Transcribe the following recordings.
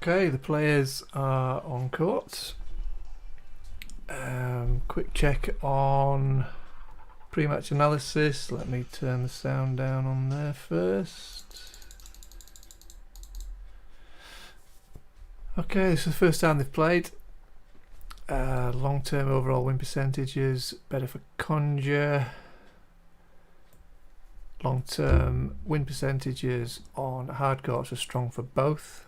Okay, the players are on court. Quick check on pre-match analysis. Let me turn the sound down on there first. Okay, this is the first time they've played. Long-term overall win percentages better for Konjuh. Long-term win percentages on hard courts are strong for both.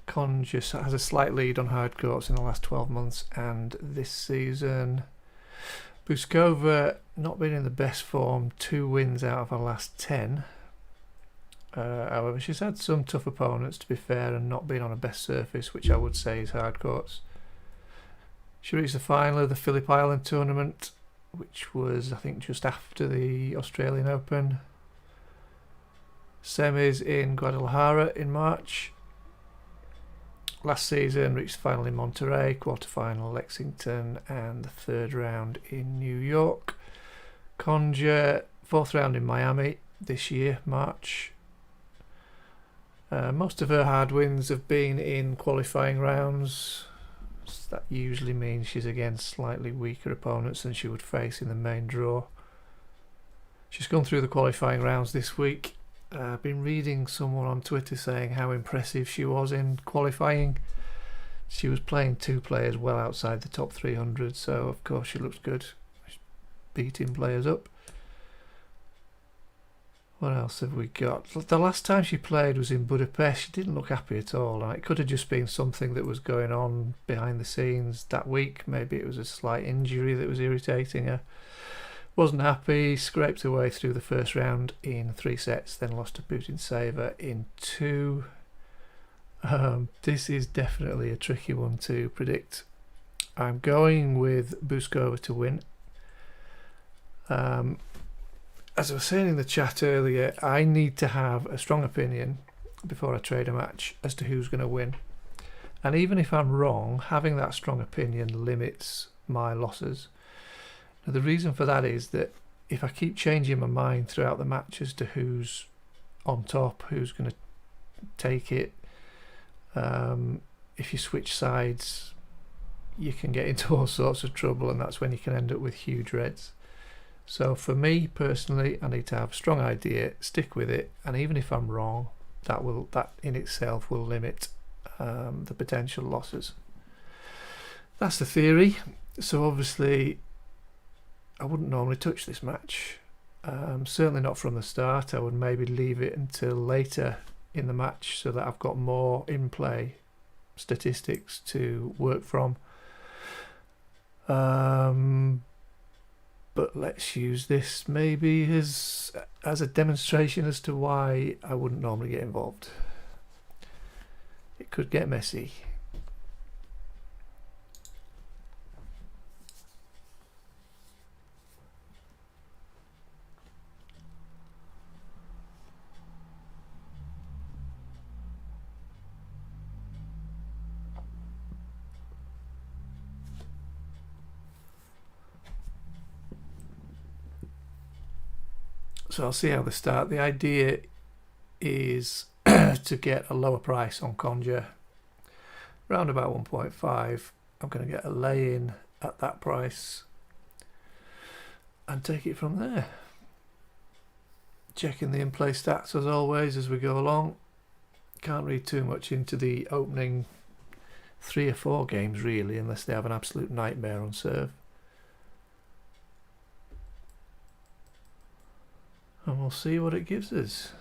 Konjuh has a slight lead on hard courts in the last 12 months and this season. Bouzkova not been in the best form, 2 wins out of her last 10. However, she's had some tough opponents, to be fair, and not been on her best surface, which I would say is hard courts. She reached the final of the Phillip Island tournament, which was, I think, just after the Australian Open. Semis in Guadalajara in March. Last season reached the final in Monterey, quarter-final Lexington, and the third round in New York. Konjuh, 4th round in Miami this year, March. Most of her hard wins have been in qualifying rounds. So that usually means she's against slightly weaker opponents than she would face in the main draw. She's gone through the qualifying rounds this week. I've been reading someone on Twitter saying how impressive she was in qualifying. She was playing 2 players well outside the top 300, so of course she looks good. She's beating players up. What else have we got? The last time she played was in Budapest. She didn't look happy at all. And it could have just been something that was going on behind the scenes that week. Maybe it was a slight injury that was irritating her. Wasn't happy, scraped her way through the first round in 3 sets, then lost to Putintseva in 2. This is definitely a tricky one to predict. I'm going with Bouzkova to win. As I was saying in the chat earlier, I need to have a strong opinion before I trade a match as to who's going to win. And even if I'm wrong, having that strong opinion limits my losses. Now, the reason for that is that if I keep changing my mind throughout the match as to who's on top, who's going to take it, if you switch sides, you can get into all sorts of trouble, and that's when you can end up with huge reds. So for me personally, I need to have a strong idea, stick with it, and even if I'm wrong, that in itself will limit the potential losses. That's the theory. So obviously I wouldn't normally touch this match, certainly not from the start. I would maybe leave it until later in the match so that I've got more in-play statistics to work from. But let's use this maybe as a demonstration as to why I wouldn't normally get involved. It could get messy. So I'll see how they start. The idea is to get a lower price on Konjuh, around about 1.5. I'm going to get a lay-in at that price and take it from there. Checking the in-play stats as always as we go along. Can't read too much into the opening 3 or 4 games really, unless they have an absolute nightmare on serve. And we'll see what it gives us.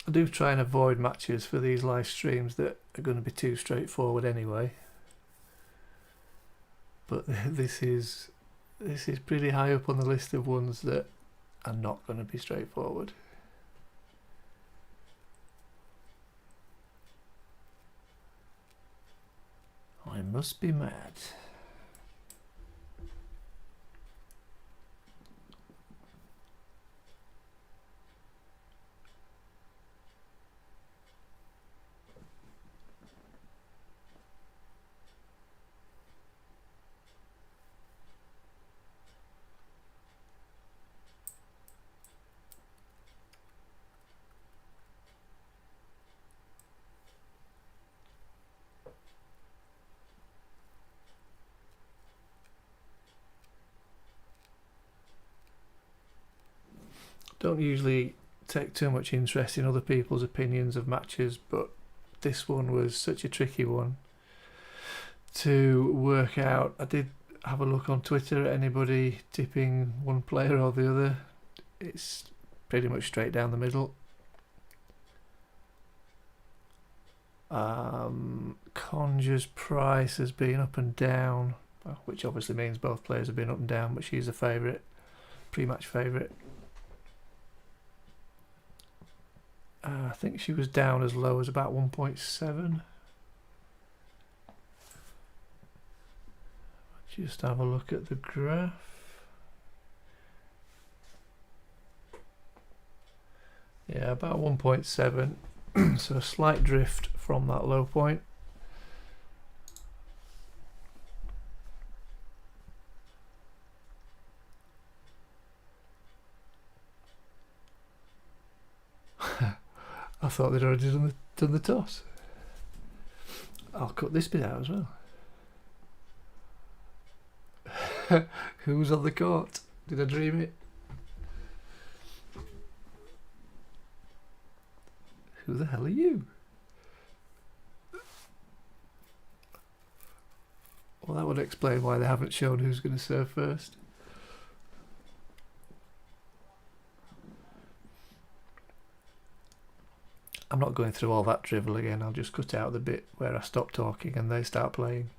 I do try and avoid matches for these live streams that are going to be too straightforward anyway. But this is pretty high up on the list of ones that are not going to be straightforward. I must be mad. Don't usually take too much interest in other people's opinions of matches, but this one was such a tricky one to work out. I did have a look on Twitter at anybody tipping one player or the other. It's pretty much straight down the middle. Konjuh's price has been up and down, which obviously means both players have been up and down, but she's a favourite, pre-match favourite. I think she was down as low as about 1.7. Just have a look at the graph. Yeah, about 1.7. So a slight drift from that low point. I thought they'd already done the toss. I'll cut this bit out as well. Who's on the court? Did I dream it? Who the hell are you? Well, that would explain why they haven't shown who's going to serve first. I'm not going through all that drivel again. I'll just cut out the bit where I stop talking and they start playing.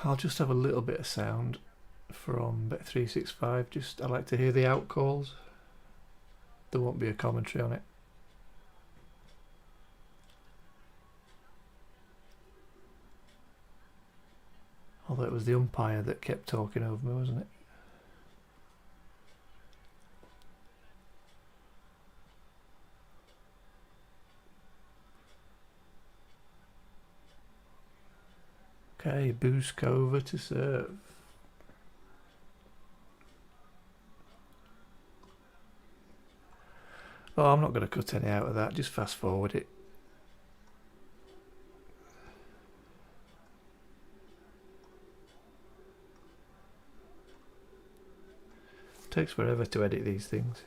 I'll just have a little bit of sound from Bet365. I like to hear the out calls. There won't be a commentary on it. Although it was the umpire that kept talking over me, wasn't it? Okay, Bouzkova to serve. Oh, I'm not going to cut any out of that, just fast forward it. Takes forever to edit these things.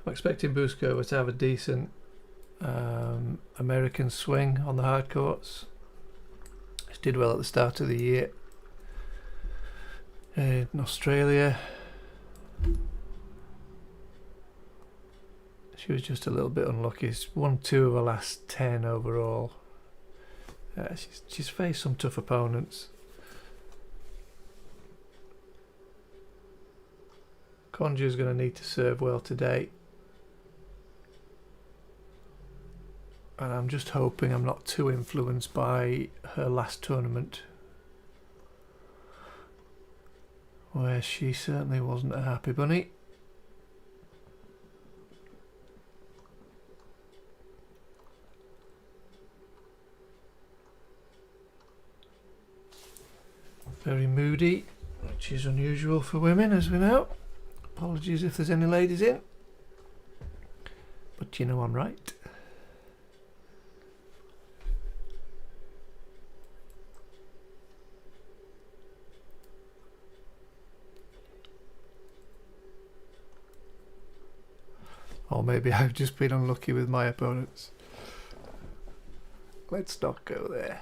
I'm expecting Bouzkova to have a decent American swing on the hard courts. She did well at the start of the year in Australia. She was just a little bit unlucky. She's won 2 of her last 10 overall. She's faced some tough opponents. Konjuh is going to need to serve well today. and I'm just hoping I'm not too influenced by her last tournament, where she certainly wasn't a happy bunny. Very moody, which is unusual for women, as we know. Apologies if there's any ladies in, but you know I'm right. Or maybe I've just been unlucky with my opponents. Let's not go there.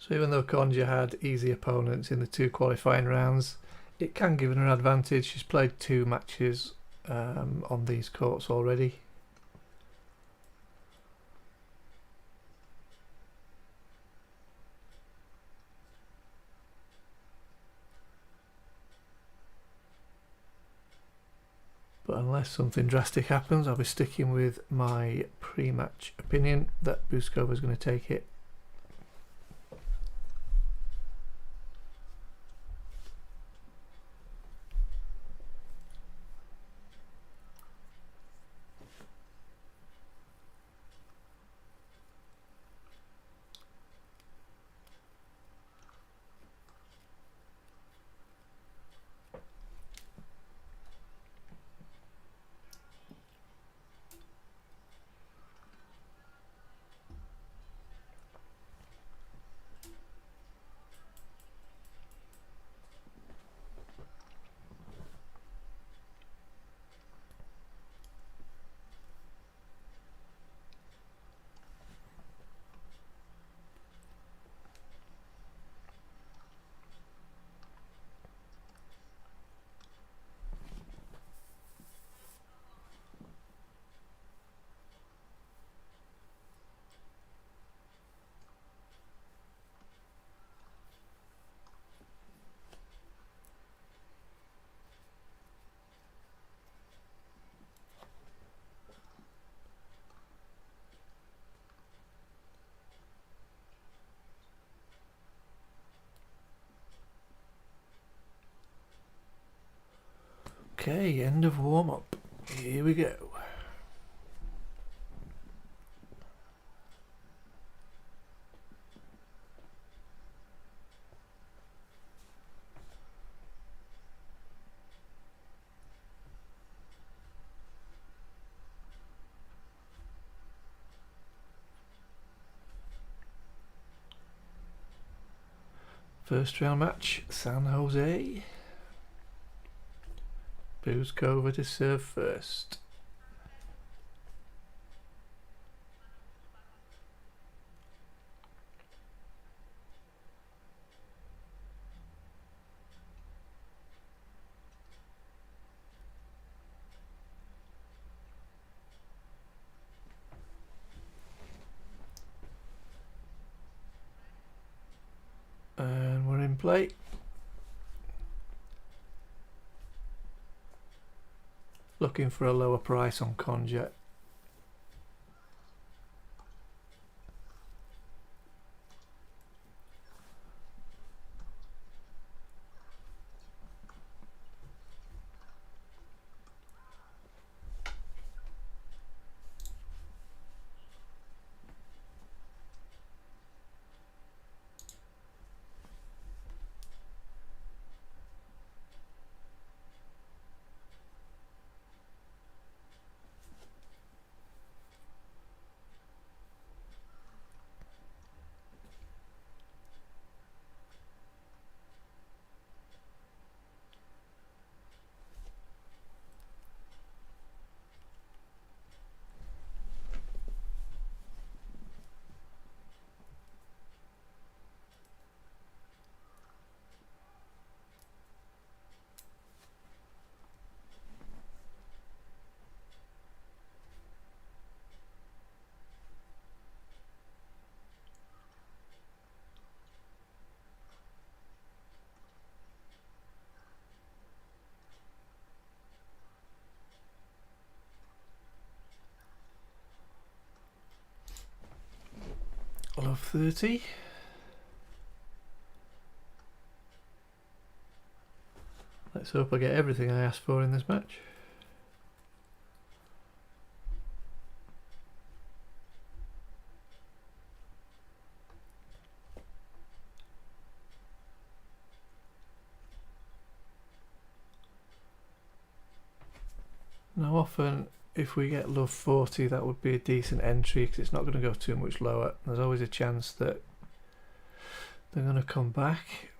So even though Konjuh had easy opponents in the 2 qualifying rounds, it can give her an advantage. She's played 2 matches on these courts already. But unless something drastic happens, I'll be sticking with my pre-match opinion that Bouzkova is going to take it. Okay, end of warm-up. Here we go. First round match, San Jose. Bouzkova to serve first. And we're in play. Looking for a lower price on Konjuh. love 30. Let's hope I get everything I asked for in this match. Now often if we get love 40 that would be a decent entry because it's not going to go too much lower. There's always a chance that they're going to come back.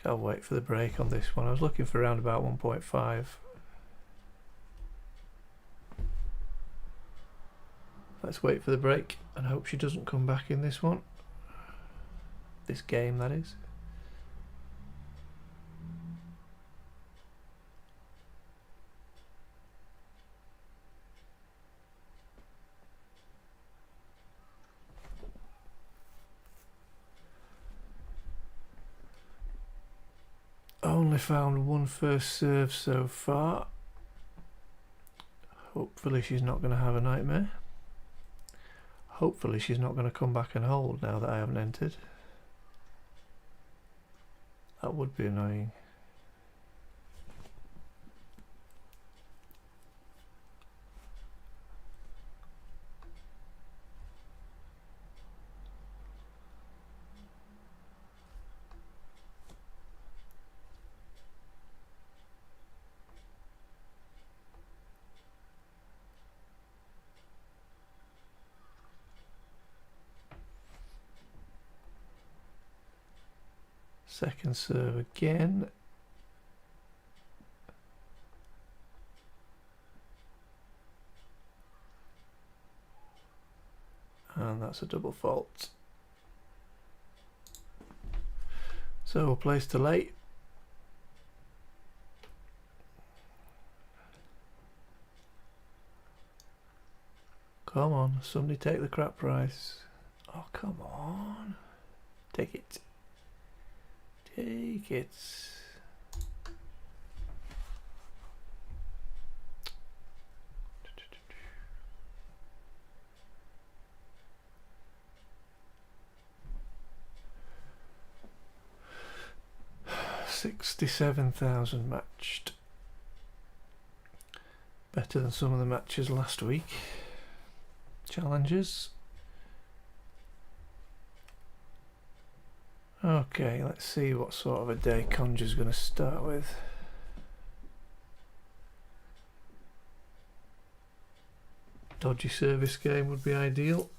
Can't wait for the break on this one. I was looking for around about 1.5. Let's wait for the break and hope she doesn't come back in this one. This game, that is. Only found one first serve so far. Hopefully she's not going to have a nightmare. Hopefully she's not going to come back and hold now that I haven't entered. That would be annoying. Second serve again. And that's a double fault. So we'll place to late. Come on, somebody take the crap prize. Oh, come on. Take it. Take it. $67,000 matched. Better than some of the matches last week. Challenges. Okay, let's see what sort of a day Konjuh's going to start with. Dodgy service game would be ideal.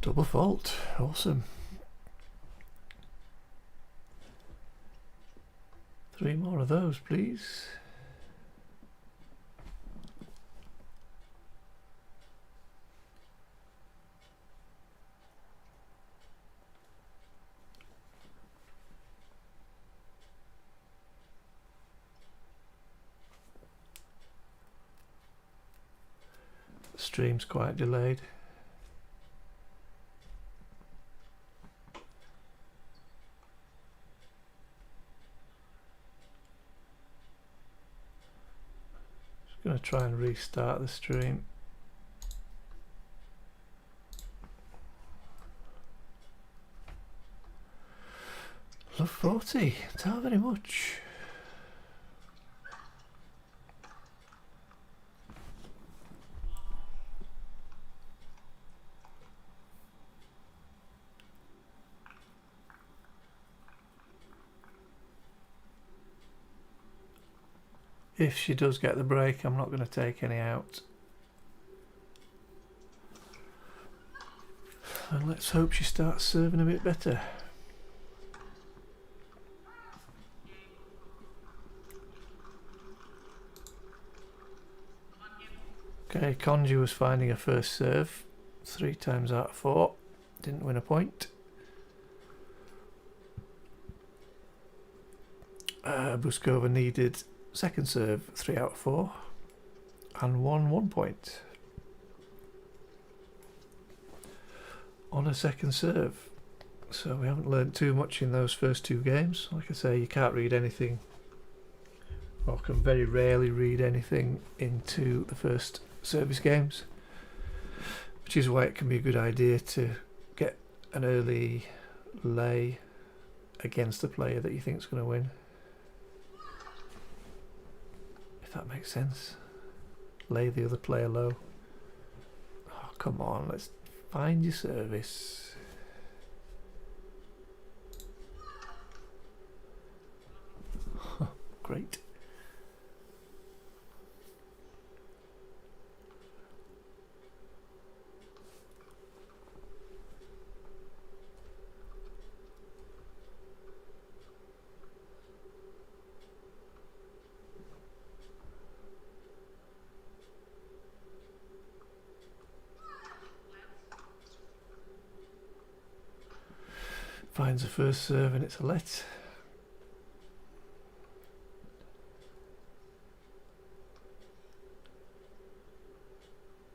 Double fault, awesome. 3 more of those, please. The stream's quite delayed. Going to try and restart the stream. Love 40, not very much. If she does get the break, I'm not going to take any out. And let's hope she starts serving a bit better. Okay, Konjuh was finding a first serve 3 times out of 4. Didn't win a point. Bouzkova needed second serve 3 out of 4 and won 1 point on a second serve. So we haven't learned too much in those first 2 games. Like I say, you can't read anything, or can very rarely read anything into the first service games, which is why it can be a good idea to get an early lay against the player that you think is going to win, if that makes sense. Lay the other player low. Oh, come on, let's find your service. Great. Finds a first serve and it's a let.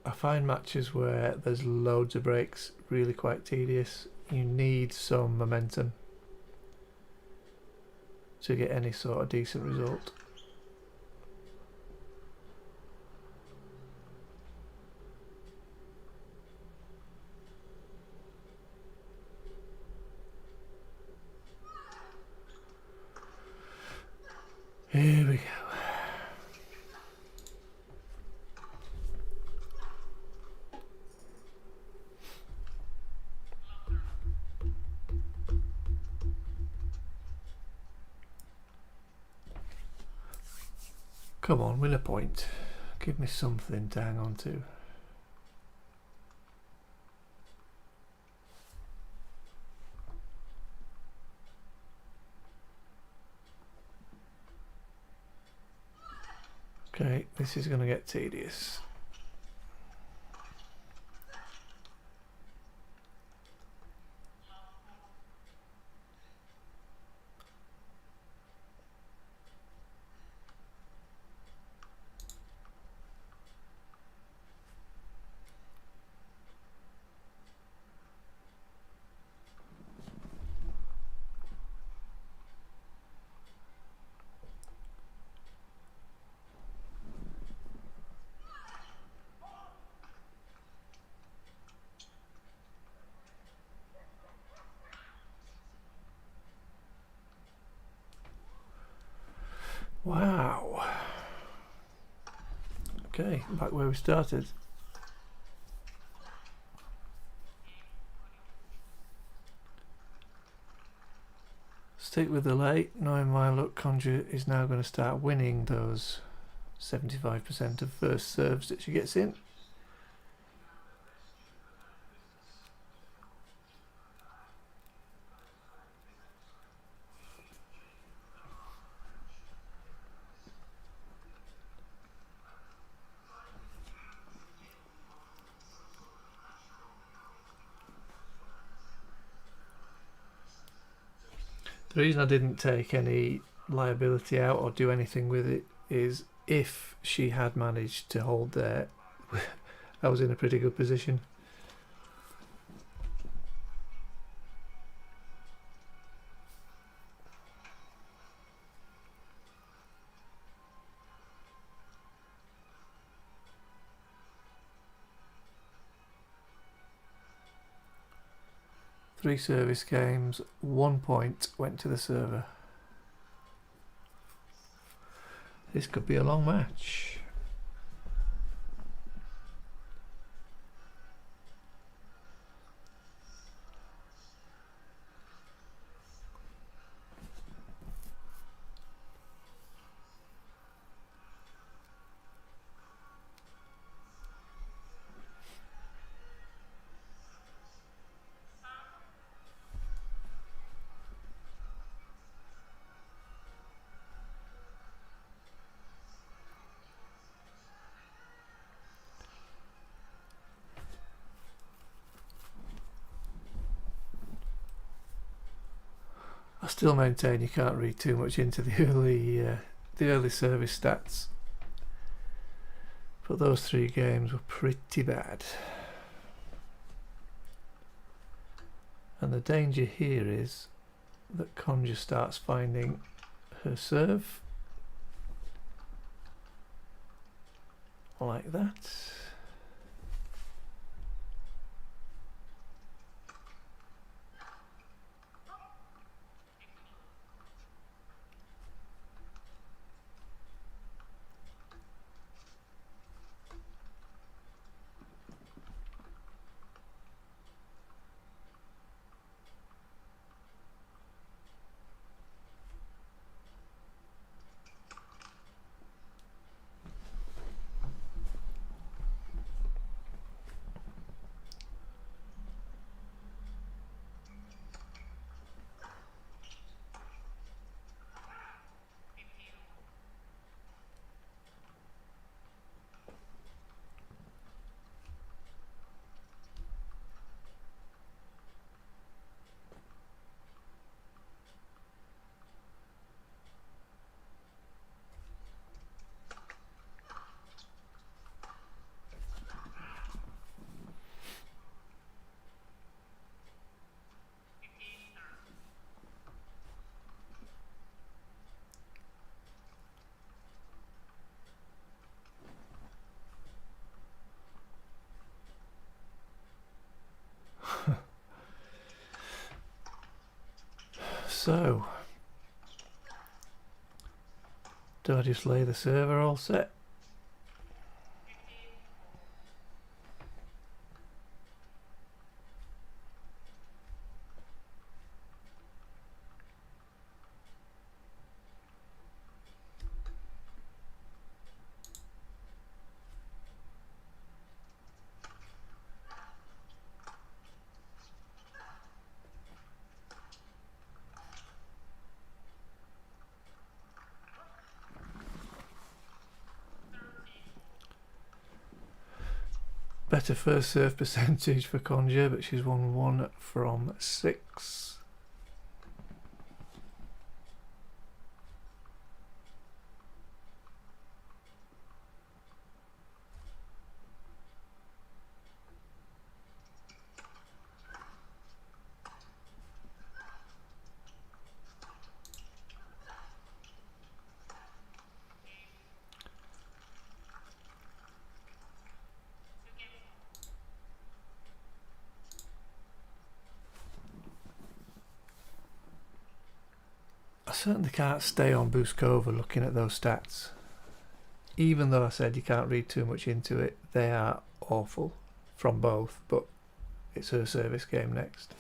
I find matches where there's loads of breaks really quite tedious. You need some momentum to get any sort of decent result. Here we go. Come on, win a point. Give me something to hang on to. Okay, this is going to get tedious. Wow. Okay, back where we started. Stick with the late, knowing my luck, Konjuh is now going to start winning those 75% of first serves that she gets in. The reason I didn't take any liability out or do anything with it is if she had managed to hold there, I was in a pretty good position. Three service games, 1 point went to the server. This could be a long match. I still maintain you can't read too much into the early service stats, but those 3 games were pretty bad. And the danger here is that Konjuh starts finding her serve like that. So, do I just lay the server all set? Better first serve percentage for Konjuh, but she's won 1 from 6. I certainly can't stay on Bouzkova looking at those stats. Even though I said you can't read too much into it, they are awful from both, but it's her service game next.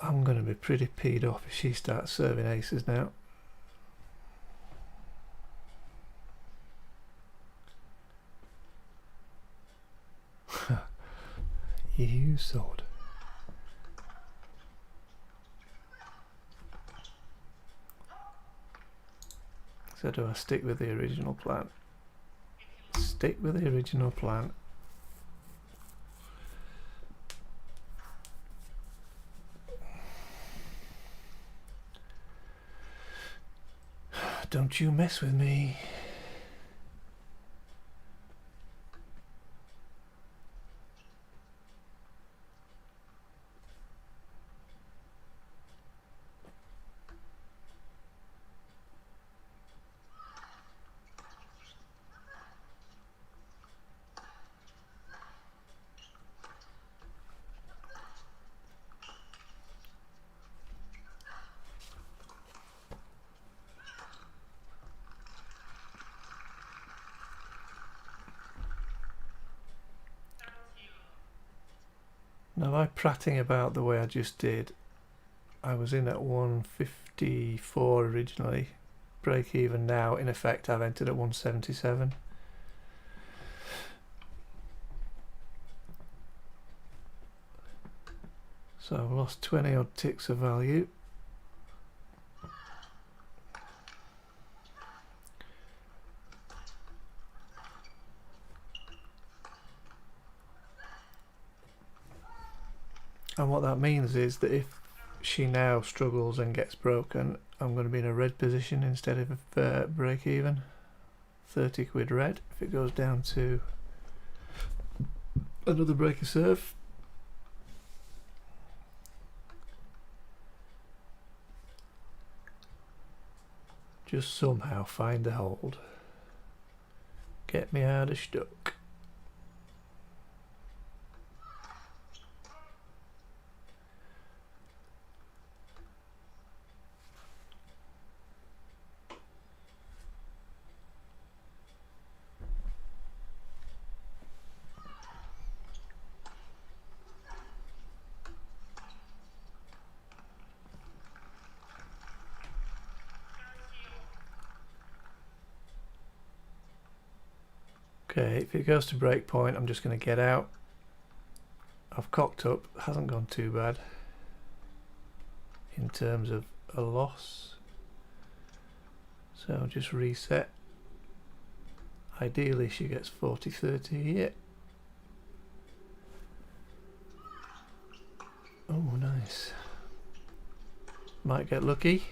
I'm going to be pretty peed off if she starts serving aces now. You sword. So do I stick with the original plan? Stick with the original plan. Don't you mess with me. Now, by prattling about the way I just did, I was in at 154 originally. Break even now, in effect, I've entered at 177. So I've lost 20 odd ticks of value. And what that means is that if she now struggles and gets broken, I'm going to be in a red position instead of break even. 30 quid red if it goes down to another break of serve. Just somehow find the hold. Get me out of stuck. Okay, if it goes to break point, I'm just going to get out. I've cocked up, hasn't gone too bad in terms of a loss. So just reset. Ideally she gets 40-30 here. Oh, nice. Might get lucky.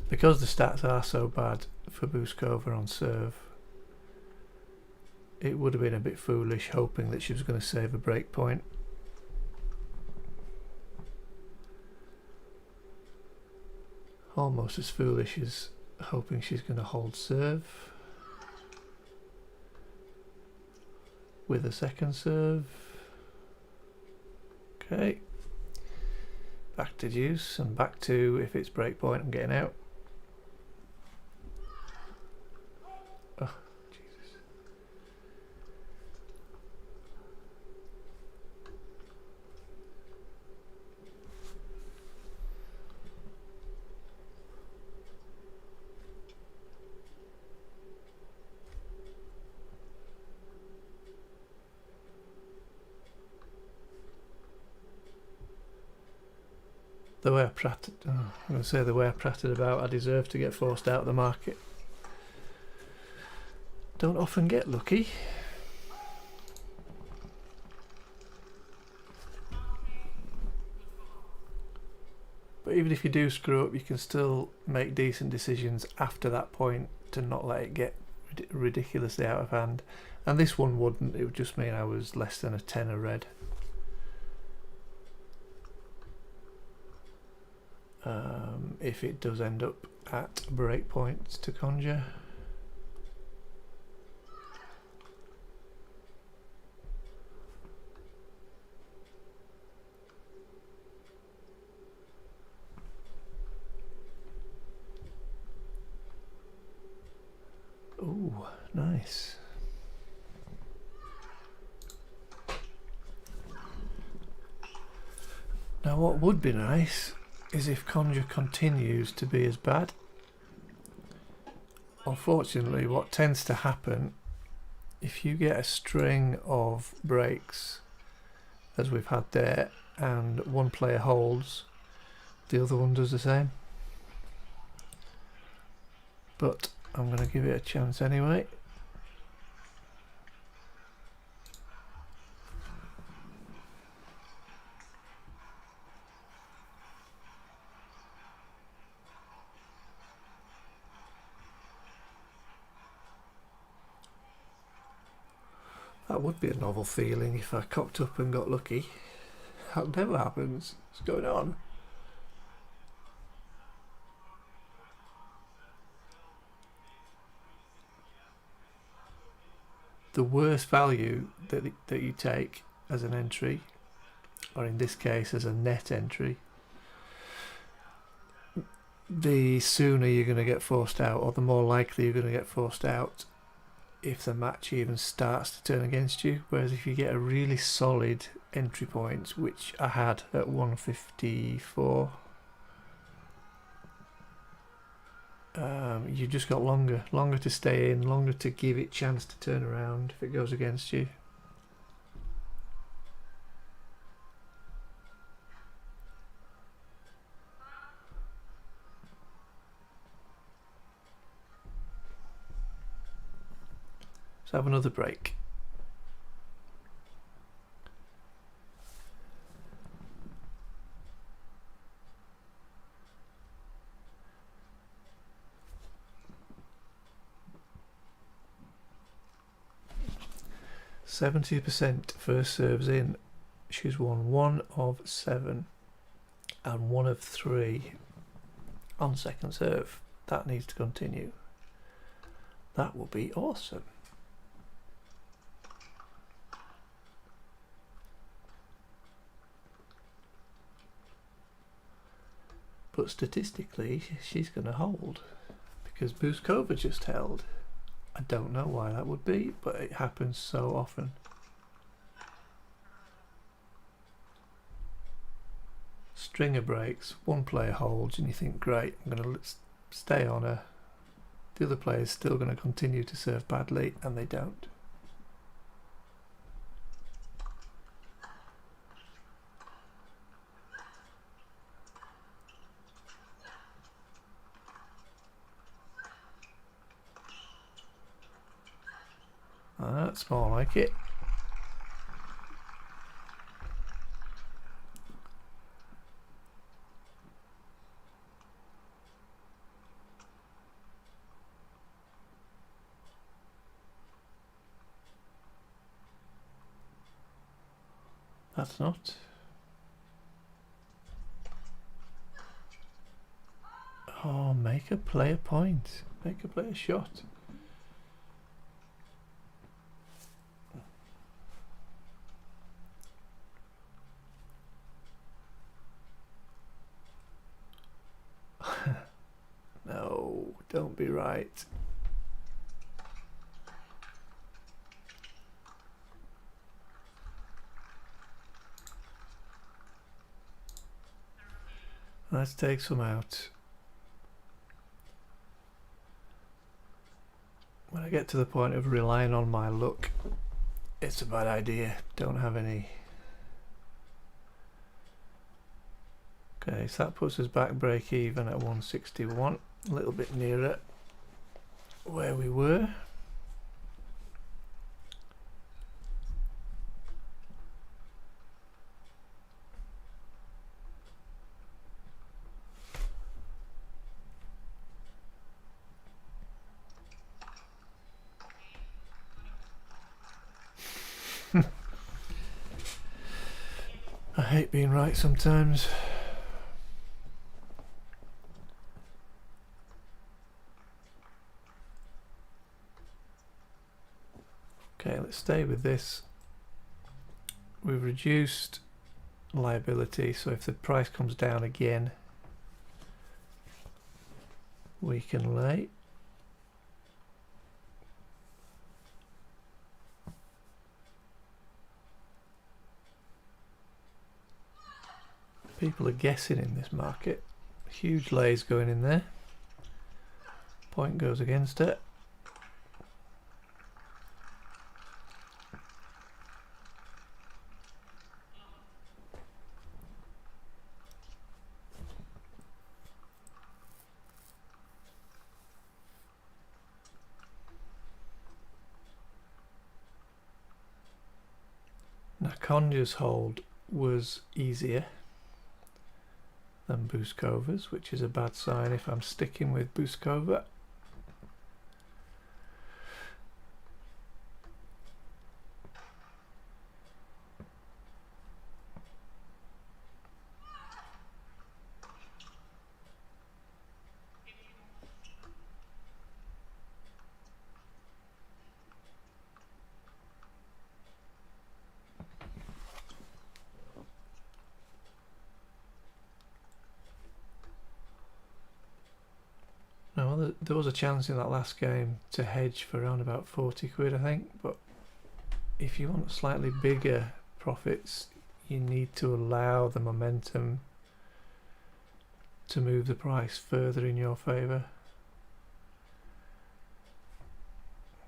Because the stats are so bad for Bouzkova on serve, it would have been a bit foolish hoping that she was going to save a break point. Almost as foolish as hoping she's going to hold serve with a second serve. Okay, back to deuce and back to, if it's break point, I'm getting out. Oh, Jesus. The way I prattled, I'm going to say the way I prattled about, I deserve to get forced out of the market. Don't often get lucky. But even if you do screw up, you can still make decent decisions after that point to not let it get ridiculously out of hand. And this one wouldn't, it would just mean I was less than a tenner red. If it does end up at break points to Konjuh. Ooh, nice. Now what would be nice is if Konjuh continues to be as bad. Unfortunately, what tends to happen, if you get a string of breaks, as we've had there, and one player holds, the other one does the same. But I'm going to give it a chance anyway. That would be a novel feeling if I cocked up and got lucky. That never happens. What's going on? The worst value that you take as an entry, or in this case as a net entry, the sooner you're going to get forced out, or the more likely you're going to get forced out if the match even starts to turn against you. Whereas if you get a really solid entry point, which I had at 154, you just got longer to stay in, longer to give it chance to turn around if it goes against you. have another break. %70% first serves in. She's won 1 of 7 and 1 of 3 on second serve. That needs to continue. That will be awesome. But statistically, she's going to hold because Bouzkova just held. I don't know why that would be, but it happens so often. Stringer breaks, one player holds and you think, great, I'm going to stay on her. The other player is still going to continue to serve badly, and they don't. That's more like it. That's not. Oh, make a play a point. Make a play a shot. No, don't be right. Let's take some out. When I get to the point of relying on my luck, it's a bad idea. Don't have any. Okay, so that puts us back break even at 161, a little bit nearer where we were. I hate being right sometimes. Okay, let's stay with this. We've reduced liability, so if the price comes down again, we can lay. People are guessing in this market. Huge lays going in there. Point goes against it. Now Konjuh's hold was easier than Bouzkova's, which is a bad sign if I'm sticking with Bouzkova. Now, there was a chance in that last game to hedge for around about 40 quid, I think, but if you want slightly bigger profits, you need to allow the momentum to move the price further in your favour.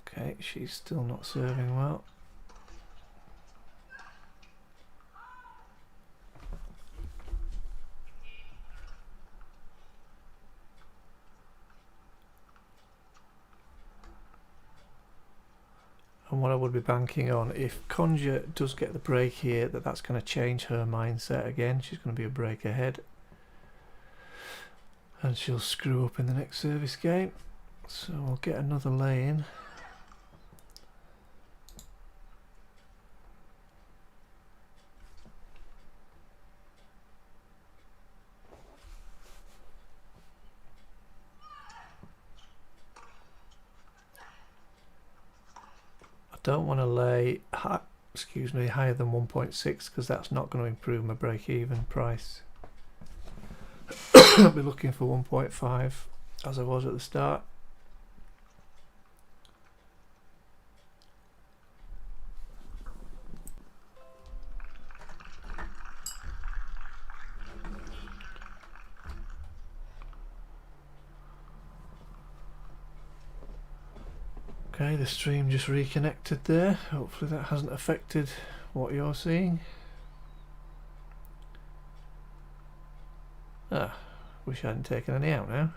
Okay, she's still not serving well. what I would be banking on. If Konjuh does get the break here, that's going to change her mindset again. She's going to be a break ahead, and she'll screw up in the next service game. So we'll get another lay-in. Don't want to lay higher than 1.6 because that's not going to improve my break-even price. I'll be looking for 1.5 as I was at the start. Okay, the stream just reconnected there. Hopefully that hasn't affected what you're seeing. Wish I hadn't taken any out now.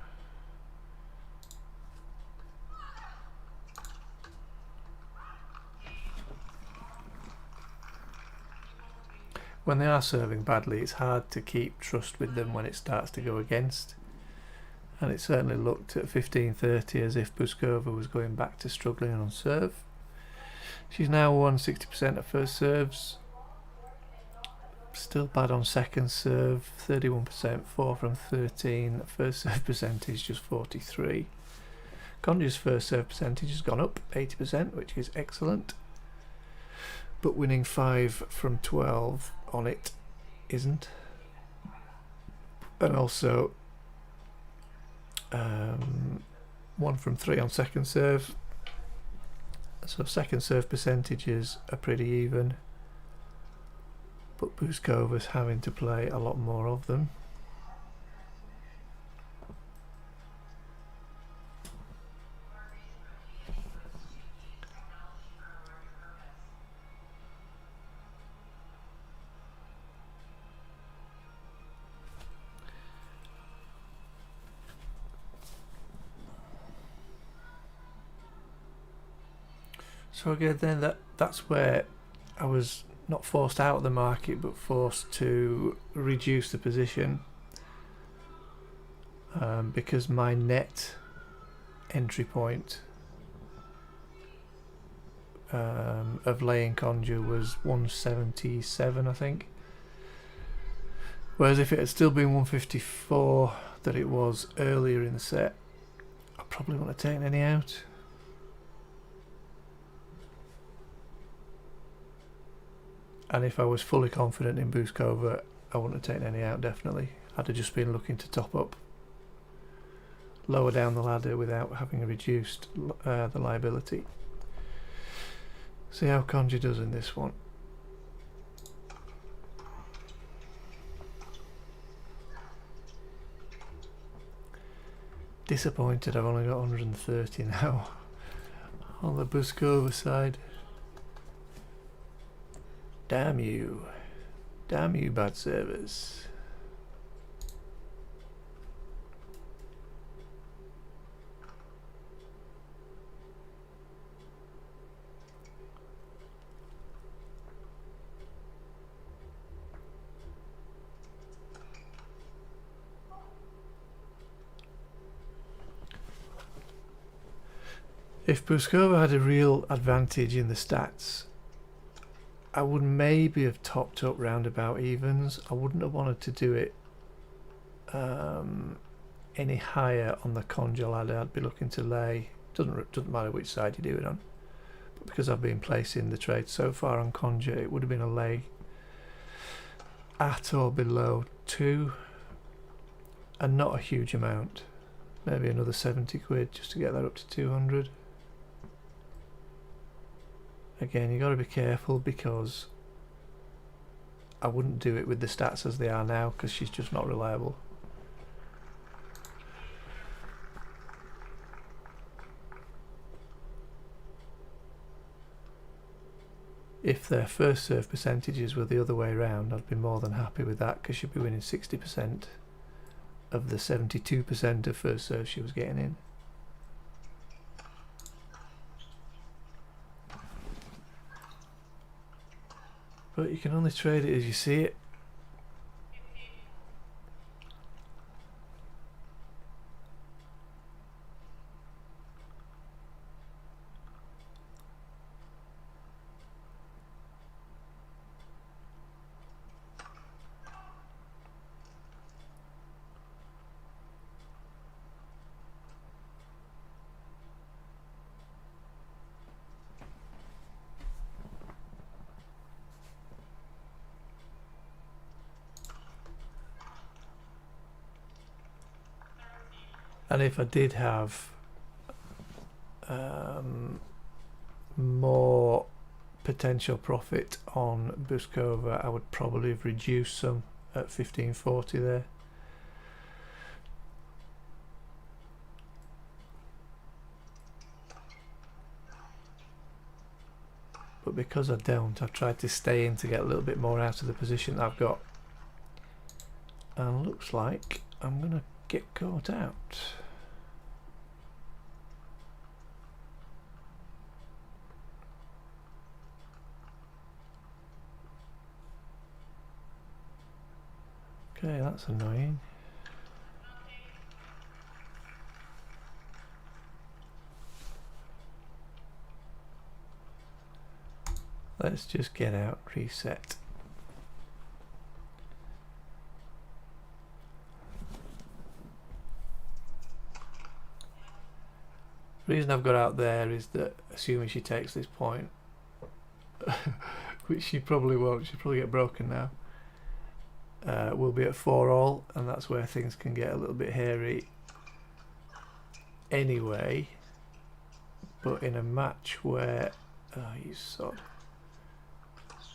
When they are serving badly, it's hard to keep trust with them when it starts to go against. And it certainly looked at 15:30 as if Bouzkova was going back to struggling on serve. She's now won 60% of first serves. Still bad on second serve, 31%, 4 from 13. First serve percentage just 43. Konjuh's first serve percentage has gone up 80%, which is excellent. But winning 5 from 12 on it isn't. And also 1 from 3 on second serve. So second serve percentages are pretty even, but Bouzkova's having to play a lot more of them. So again, then that's where I was not forced out of the market, but forced to reduce the position, because my net entry point of laying Konjuh was 177, I think. Whereas if it had still been 154 that it was earlier in the set, I probably wouldn't have taken any out. And if I was fully confident in Bouzkova, I wouldn't have taken any out, definitely. I'd have just been looking to top up lower down the ladder without having reduced the liability. See how Konjuh does in this one. Disappointed I've only got 130 now on the Bouzkova side. Damn you bad servers. If Bouzkova had a real advantage in the stats, I would maybe have topped up round about evens. I wouldn't have wanted to do it any higher on the Konjuh ladder. I'd be looking to lay. Doesn't matter which side you do it on. But because I've been placing the trade so far on Konjuh, it would have been a lay at or below 2, and not a huge amount. Maybe another 70 quid just to get that up to 200. Again, you got to be careful because I wouldn't do it with the stats as they are now because she's just not reliable. If their first serve percentages were the other way around, I'd be more than happy with that because she'd be winning 60% of the 72% of first serve she was getting in. but you can only trade it as you see it. And if I did have more potential profit on Bouzkova, I would probably have reduced some at 1540 there. But because I don't, I've tried to stay in to get a little bit more out of the position that I've got. And looks like I'm going to get caught out. Okay, that's annoying. Let's just get out, reset. The reason I've got out there is that, assuming she takes this point, which she probably won't, she'll probably get broken now, we'll be at 4-all, and that's where things can get a little bit hairy anyway. But in a match where, oh you sod,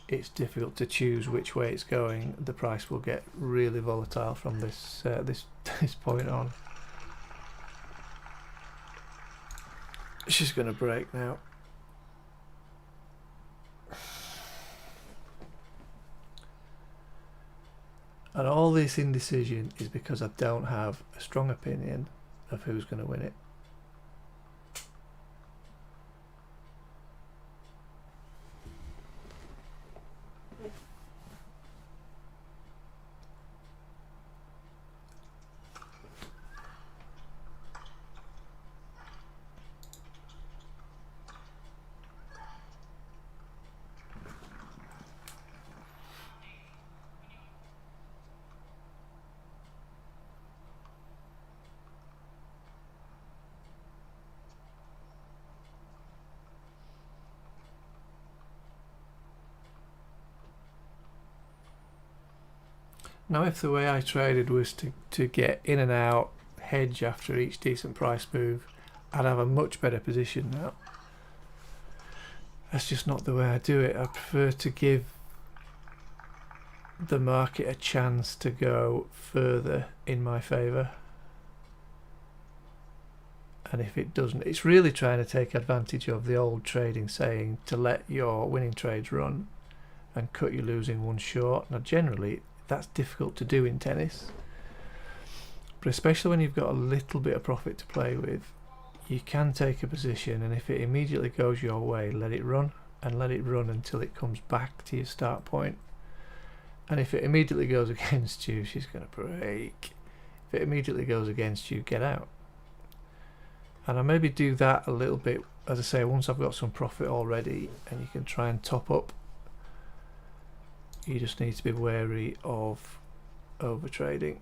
it's difficult to choose which way it's going, the price will get really volatile from this this point on. She's going to break now. And all this indecision is because I don't have a strong opinion of who's going to win it. Now if the way I traded was to get in and out, hedge after each decent price move, I'd have a much better position now. That's just not the way I do it. I prefer to give the market a chance to go further in my favour. And if it doesn't, it's really trying to take advantage of the old trading saying to let your winning trades run and cut your losing ones short. Now generally that's difficult to do in tennis, but especially when you've got a little bit of profit to play with, you can take a position, and if it immediately goes your way, let it run, and let it run until it comes back to your start point. And if it immediately goes against you, she's going to break. If it immediately goes against you, get out. And I maybe do that a little bit, as I say, once I've got some profit already, and you can try and top up. You just need to be wary of over trading.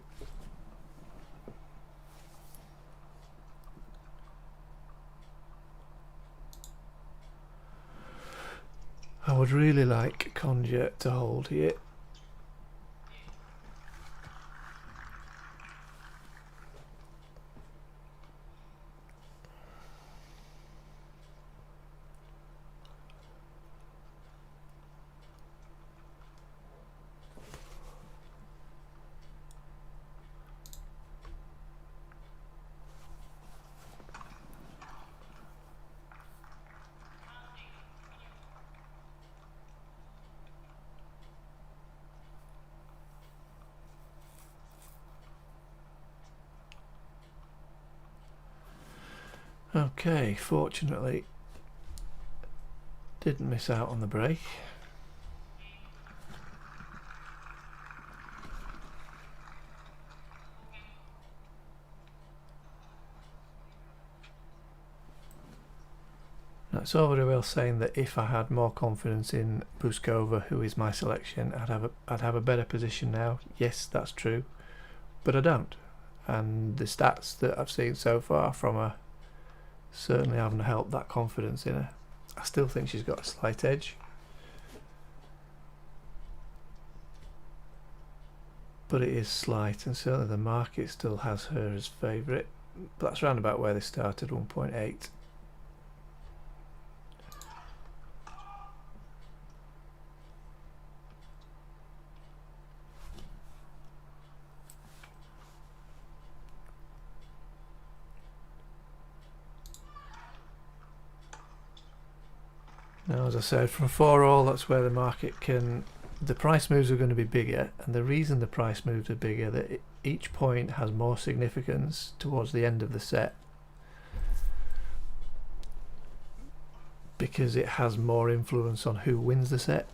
I would really like Konjuh to hold here. Okay, fortunately didn't miss out on the break. It's all very well saying that if I had more confidence in Bouzkova, who is my selection, I'd have a better position now. Yes, that's true, but I don't. And the stats that I've seen so far from her certainly haven't helped that confidence in her. I still think she's got a slight edge, but it is slight, and certainly the market still has her as favourite. But that's round about where they started, 1.8. Now, as I said, from 4-all, that's where the market can... The price moves are going to be bigger, and the reason the price moves are bigger, that each point has more significance towards the end of the set, because it has more influence on who wins the set.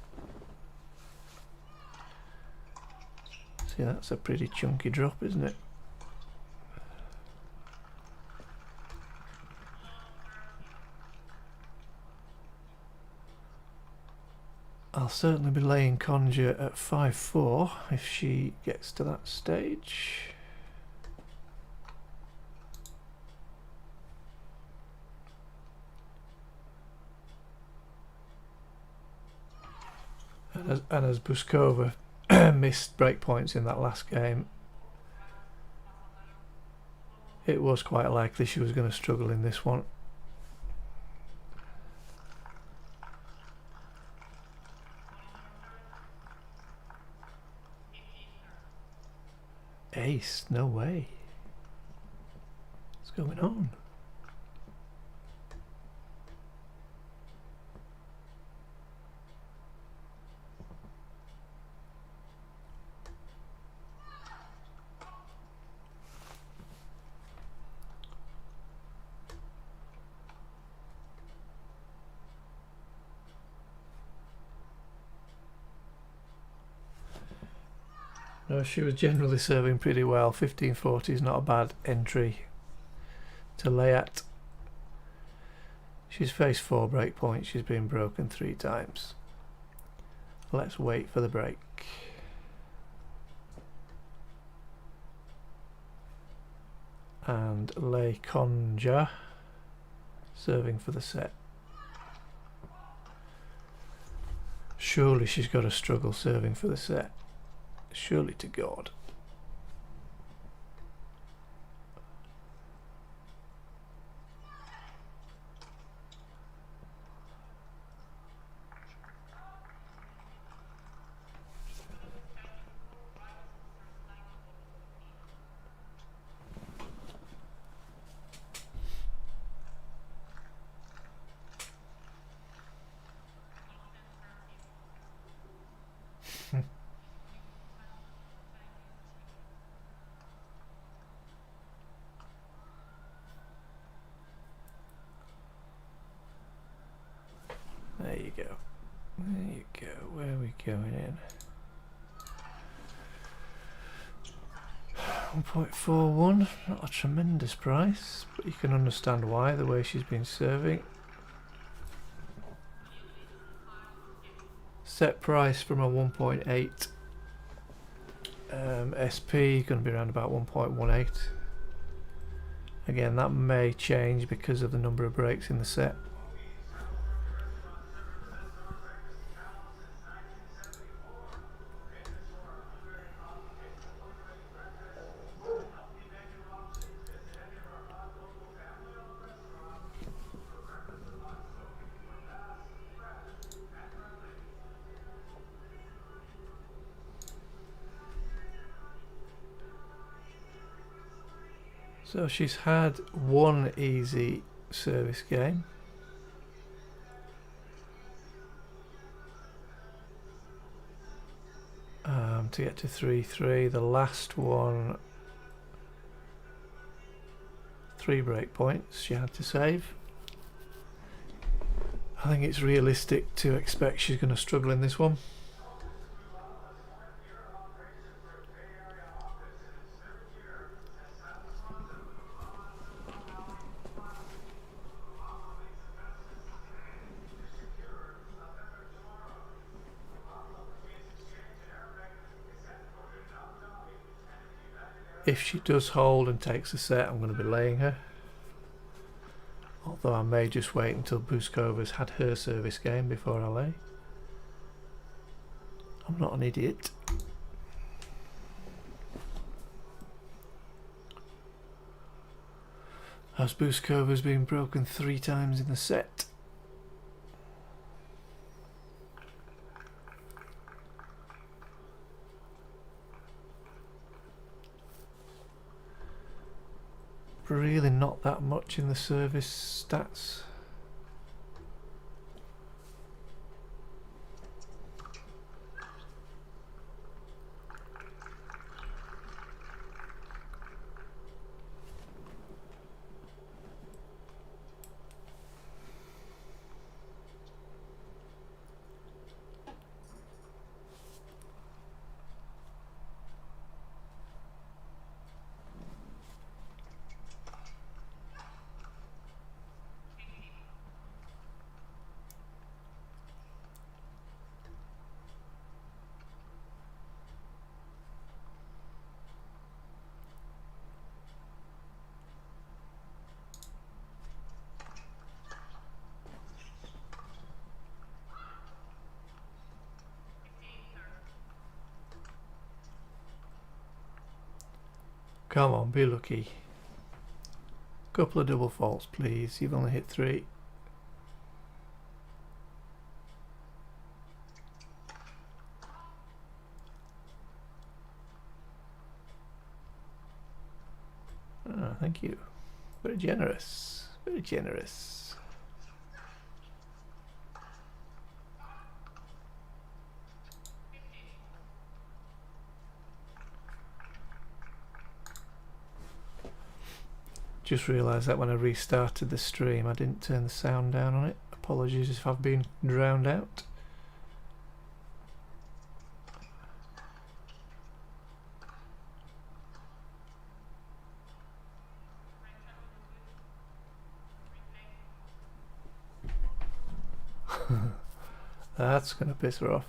See, that's a pretty chunky drop, isn't it? I'll certainly be laying Konjuh at 5-4 if she gets to that stage. And as Bouzkova missed break points in that last game, it was quite likely she was going to struggle in this one. Ace, no way. What's going on? No, she was generally serving pretty well. 15-40 is not a bad entry to lay at. She's faced 4 break points. She's been broken 3 times. Let's wait for the break. And lay Konjuh serving for the set. Surely she's got to struggle serving for the set. Surely to God. There you go. There you go. Where are we going in? 1.41. Not a tremendous price, but you can understand why, the way she's been serving. Set price from a 1.8 SP, going to be around about 1.18. Again, that may change because of the number of breaks in the set. So she's had one easy service game. To get to 3-3. The last one, 3 break points she had to save. I think it's realistic to expect she's going to struggle in this one. If she does hold and takes a set, I'm going to be laying her. Although I may just wait until Bouzkova's had her service game before I lay. I'm not an idiot. As Bouzkova's been broken 3 times in the set. Really not that much in the service stats. Come on, be lucky. Couple of double faults, please. You've only hit 3. Oh, thank you. Very generous. Very generous. Just realised that when I restarted the stream I didn't turn the sound down on it. Apologies if I've been drowned out. That's going to piss her off.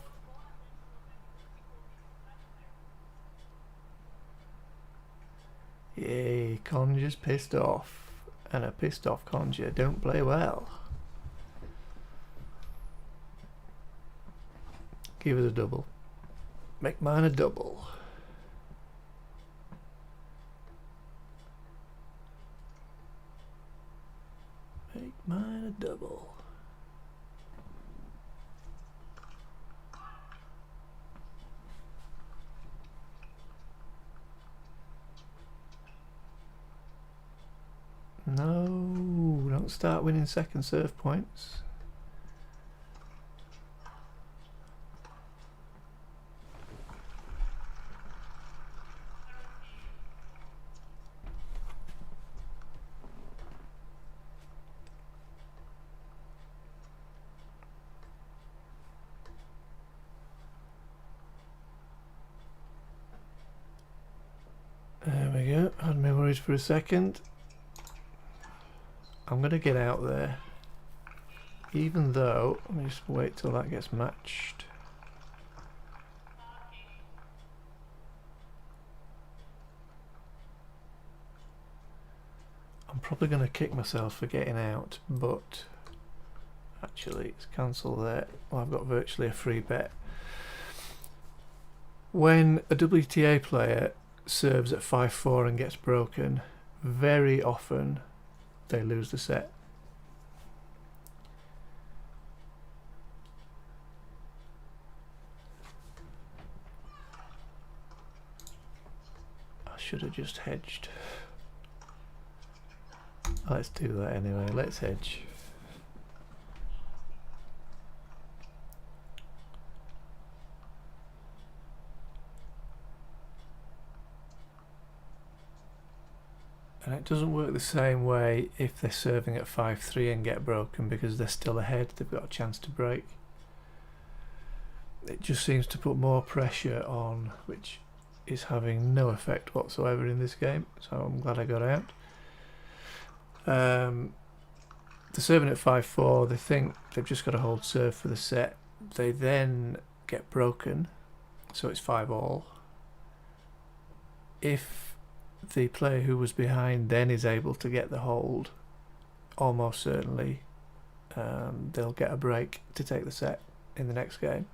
Yay, Konjuh's pissed off. And a pissed off Konjuh don't play well. Give us a double. Make mine a double. Make mine a double. No, don't start winning second serve points. There we go, had me worried for a second. I'm going to get out there, even though, let me just wait till that gets matched. I'm probably going to kick myself for getting out, but actually it's cancel there. Well, I've got virtually a free bet. When a WTA player serves at 5-4 and gets broken, very often they lose the set. I should have just hedged. Let's do that anyway, let's hedge. And it doesn't work the same way if they're serving at 5-3 and get broken, because they're still ahead, they've got a chance to break. It just seems to put more pressure on, which is having no effect whatsoever in this game, so I'm glad I got out. They're serving at 5-4, they think they've just got to hold serve for the set. They then get broken, so it's 5-all. If the player who was behind then is able to get the hold, almost certainly they'll get a break to take the set in the next game.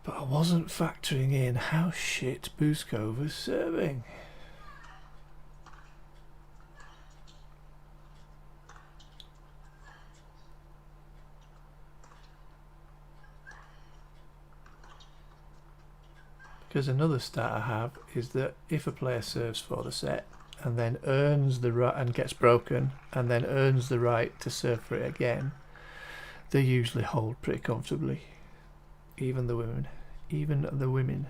But I wasn't factoring in how shit Bouzkova's serving. Because another stat I have is that if a player serves for the set and then earns the right and gets broken and then earns the right to serve for it again, they usually hold pretty comfortably. Even the women. Even the women.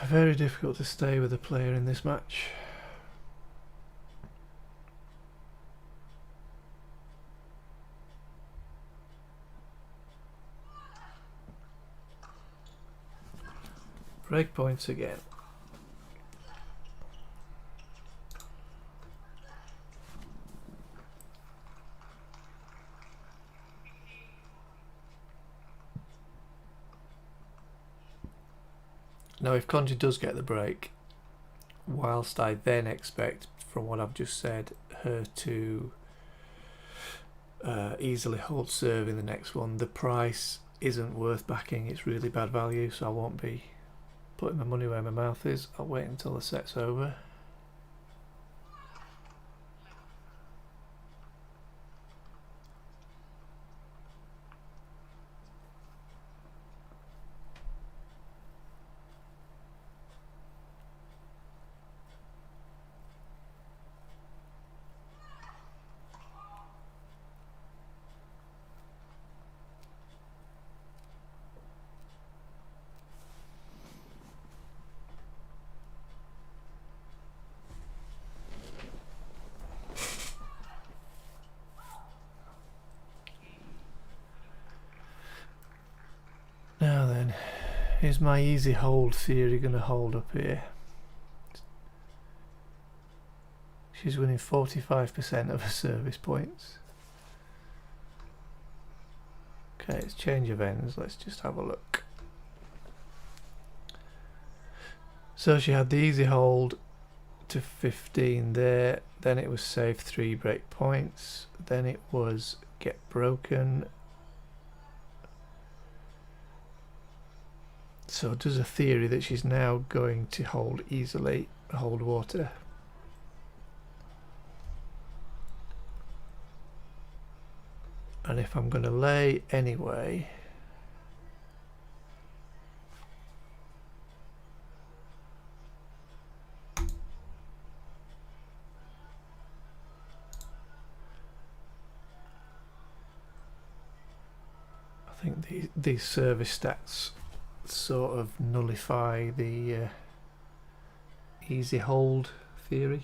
Very difficult to stay with a player in this match. Break points again. Now if Konjuh does get the break, whilst I then expect, from what I've just said, her to easily hold serve in the next one, the price isn't worth backing. It's really bad value, so I won't be putting my money where my mouth is. I'll wait until the set's over. Now then, is my easy hold theory going to hold up here? She's winning 45% of her service points. Okay, it's change of ends. Let's just have a look. So she had the easy hold to 15 there, then it was save 3 break points, then it was get broken. So does a theory that she's now going to hold easily, hold water. And if I'm going to lay anyway, I think these service stats sort of nullify the easy hold theory.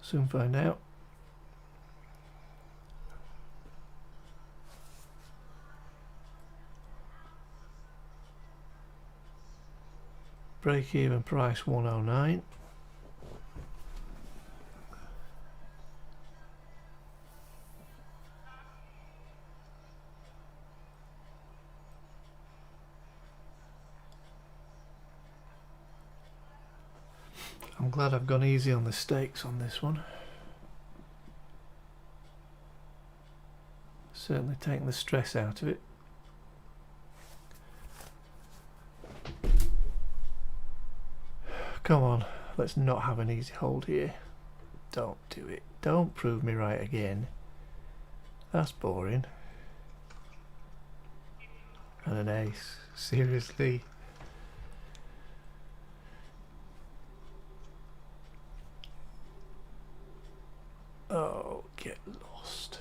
Soon find out. Break even price 109. I'm glad I've gone easy on the stakes on this one. Certainly taking the stress out of it. Come on, let's not have an easy hold here. Don't do it. Don't prove me right again. That's boring. And an ace. Seriously? Oh, get lost.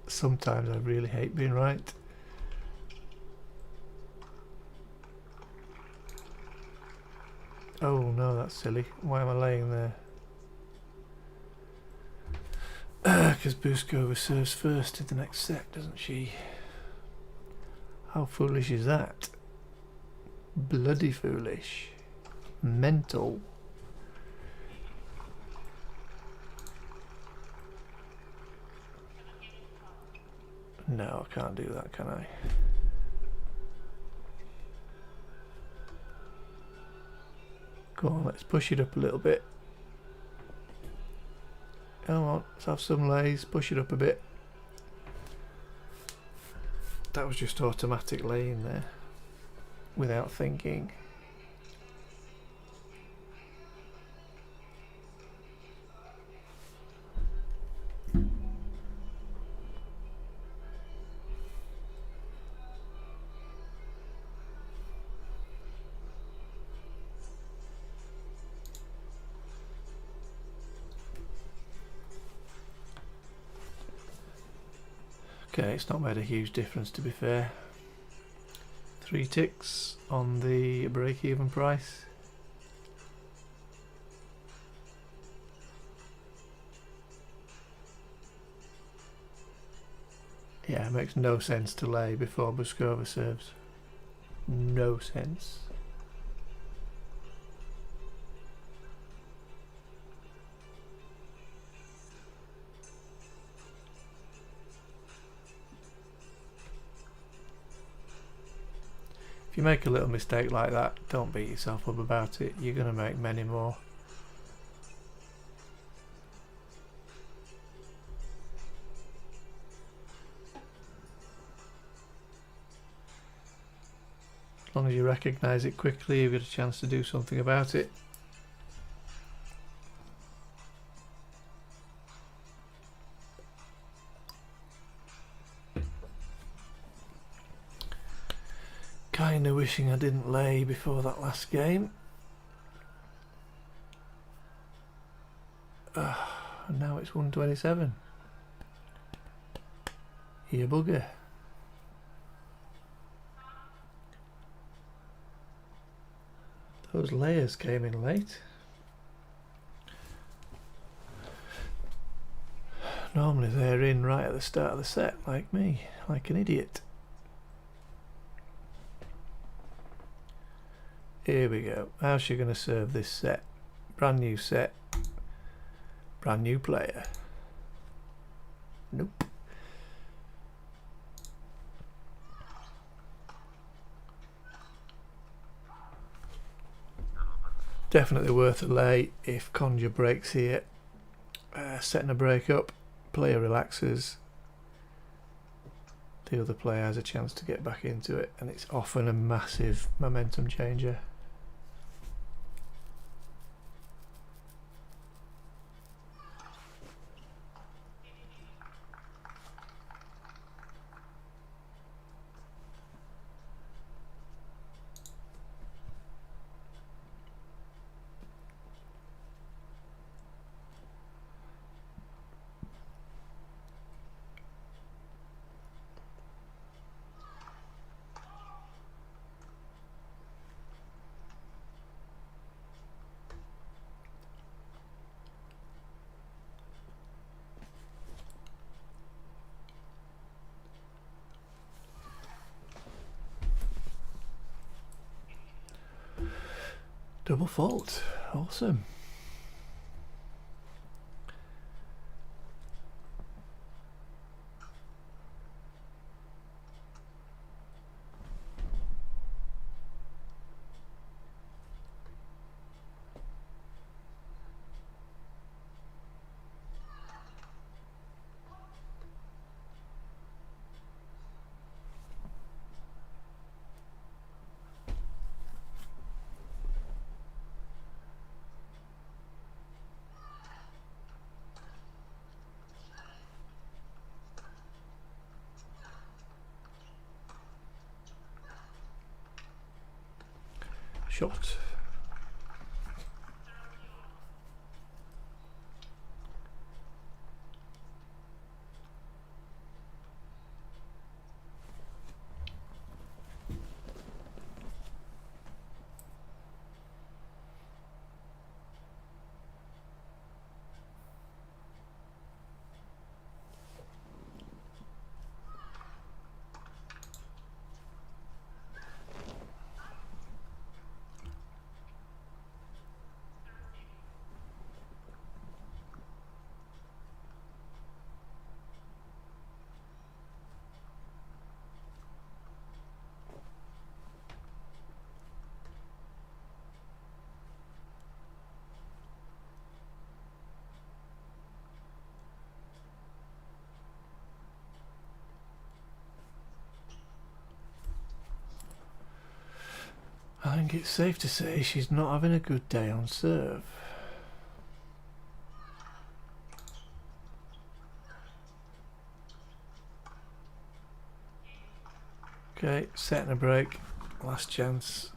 Sometimes I really hate being right. Oh no, that's silly. Why am I laying there? Because Bouzkova serves first in the next set, doesn't she? How foolish is that? Bloody foolish. Mental. No, I can't do that, can I? Go on, let's push it up a little bit. Come on, let's have some lays, push it up a bit. That was just automatic laying there, without thinking. Okay, it's not made a huge difference, to be fair. 3 ticks on the break-even price. Yeah, it makes no sense to lay before Bouzkova serves. No sense. If you make a little mistake like that, don't beat yourself up about it. You're going to make many more. As long as you recognise it quickly, you've got a chance to do something about it. Kinda wishing I didn't lay before that last game. And now it's 127. Here bugger. Those layers came in late. Normally they're in right at the start of the set, like me, like an idiot. Here we go. How's she going to serve this set? Brand new set. Brand new player. Nope. Definitely worth a lay if Konjuh breaks here. Setting a break up. Player relaxes. The other player has a chance to get back into it, and it's often a massive momentum changer. Double fault. Awesome. shot. I think it's safe to say she's not having a good day on serve. Okay, setting a break, last chance.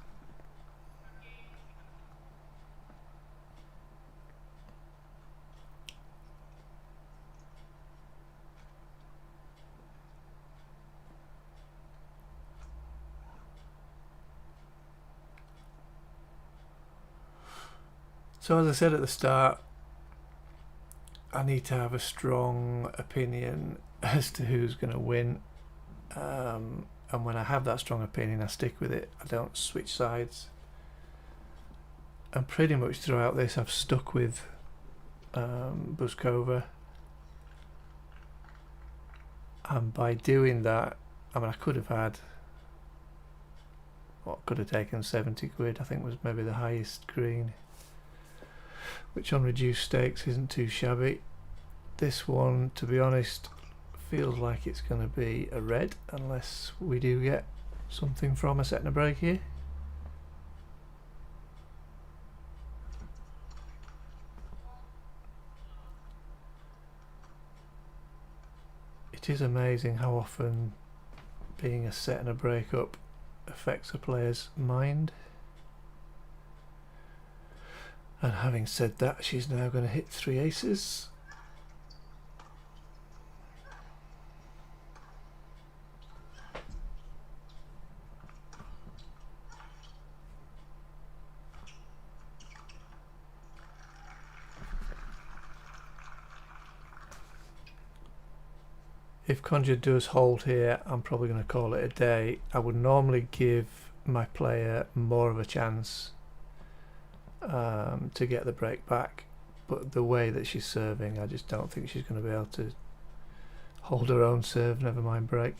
So as I said at the start, I need to have a strong opinion as to who's going to win, and when I have that strong opinion I stick with it. I don't switch sides, and pretty much throughout this I've stuck with Bouzkova, and by doing that, I mean, I could have had, what, could have taken 70 quid, I think was maybe the highest green, which on reduced stakes isn't too shabby. This one, to be honest, feels like it's going to be a red unless we do get something from a set and a break here. It is amazing how often being a set and a break up affects a player's mind. And having said that, she's now going to hit 3 aces. If Konjuh does hold here, I'm probably going to call it a day. I would normally give my player more of a chance to get the break back, but the way that she's serving, I just don't think she's going to be able to hold her own serve, never mind break.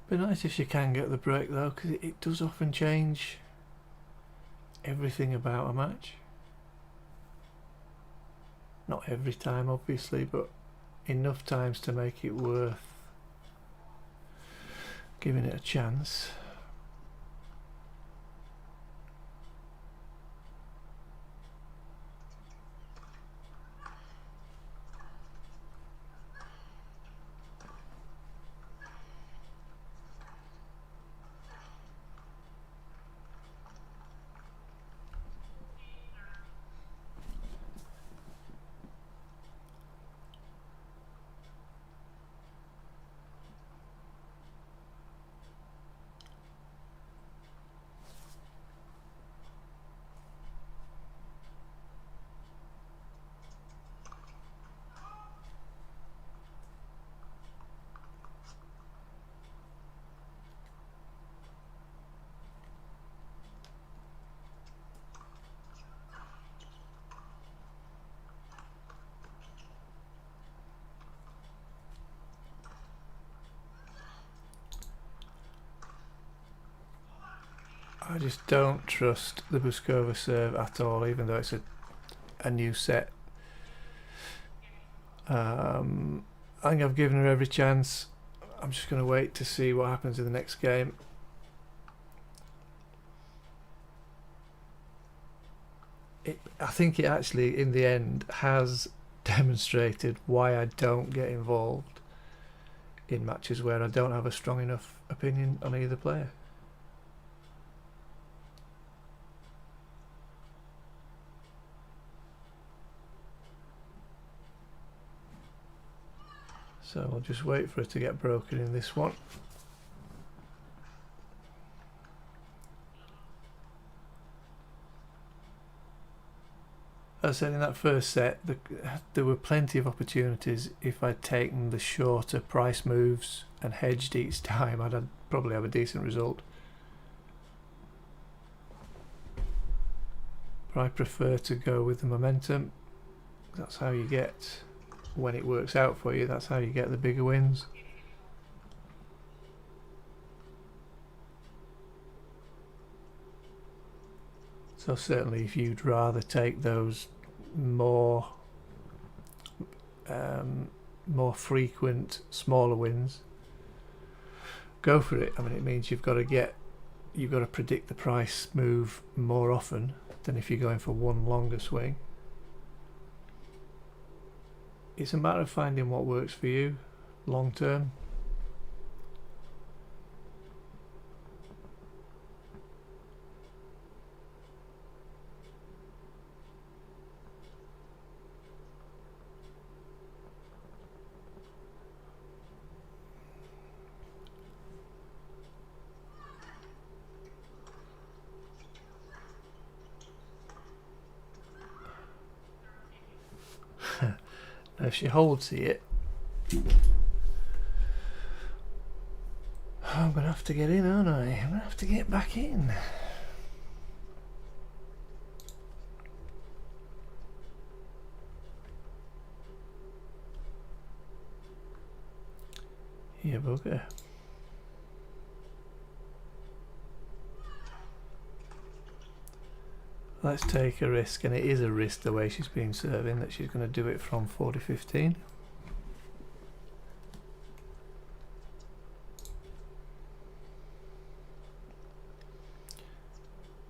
Be nice if she can get the break though, because it does often change everything about a match. Not every time obviously, but enough times to make it worth giving it a chance. I just don't trust the Bouzkova serve at all, even though it's a new set. I think I've given her every chance. I'm just going to wait to see what happens in the next game. I think it actually, in the end, has demonstrated why I don't get involved in matches where I don't have a strong enough opinion on either player. So I'll just wait for it to get broken in this one. As I said in that first set, there were plenty of opportunities. If I'd taken the shorter price moves and hedged each time, I'd probably have a decent result. But I prefer to go with the momentum. That's how you get, when it works out for you, that's how you get the bigger wins. So certainly if you'd rather take those more frequent, smaller wins, go for it. I mean, it means you've got to predict the price move more often than if you're going for one longer swing. It's a matter of finding what works for you long term. Now if she holds it, I'm going to have to get in, aren't I? I'm going to have to get back in. Here, bugger. Let's take a risk, and it is a risk the way she's been serving, that she's going to do it from 40-15.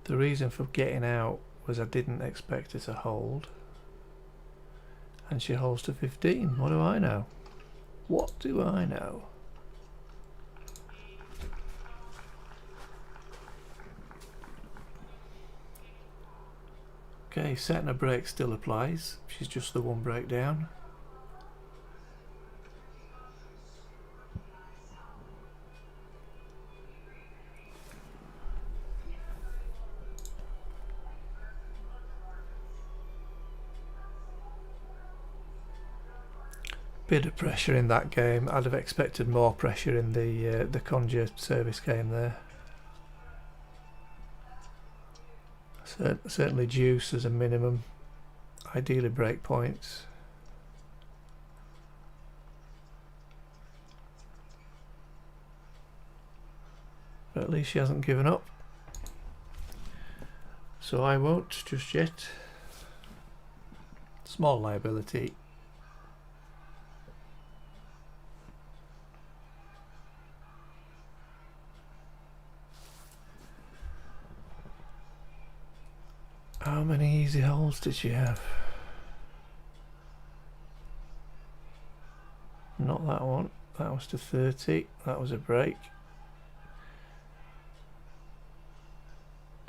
The reason for getting out was I didn't expect her to hold, and she holds to 15. What do I know? What do I know? Okay, setting a break still applies. She's just the one break down. Bit of pressure in that game. I'd have expected more pressure in the Konjuh service game there. Certainly juice as a minimum, ideally break points. But at least she hasn't given up, so I won't just yet. Small liability. How many easy holes did she have? Not that one. That was to 30. That was a break.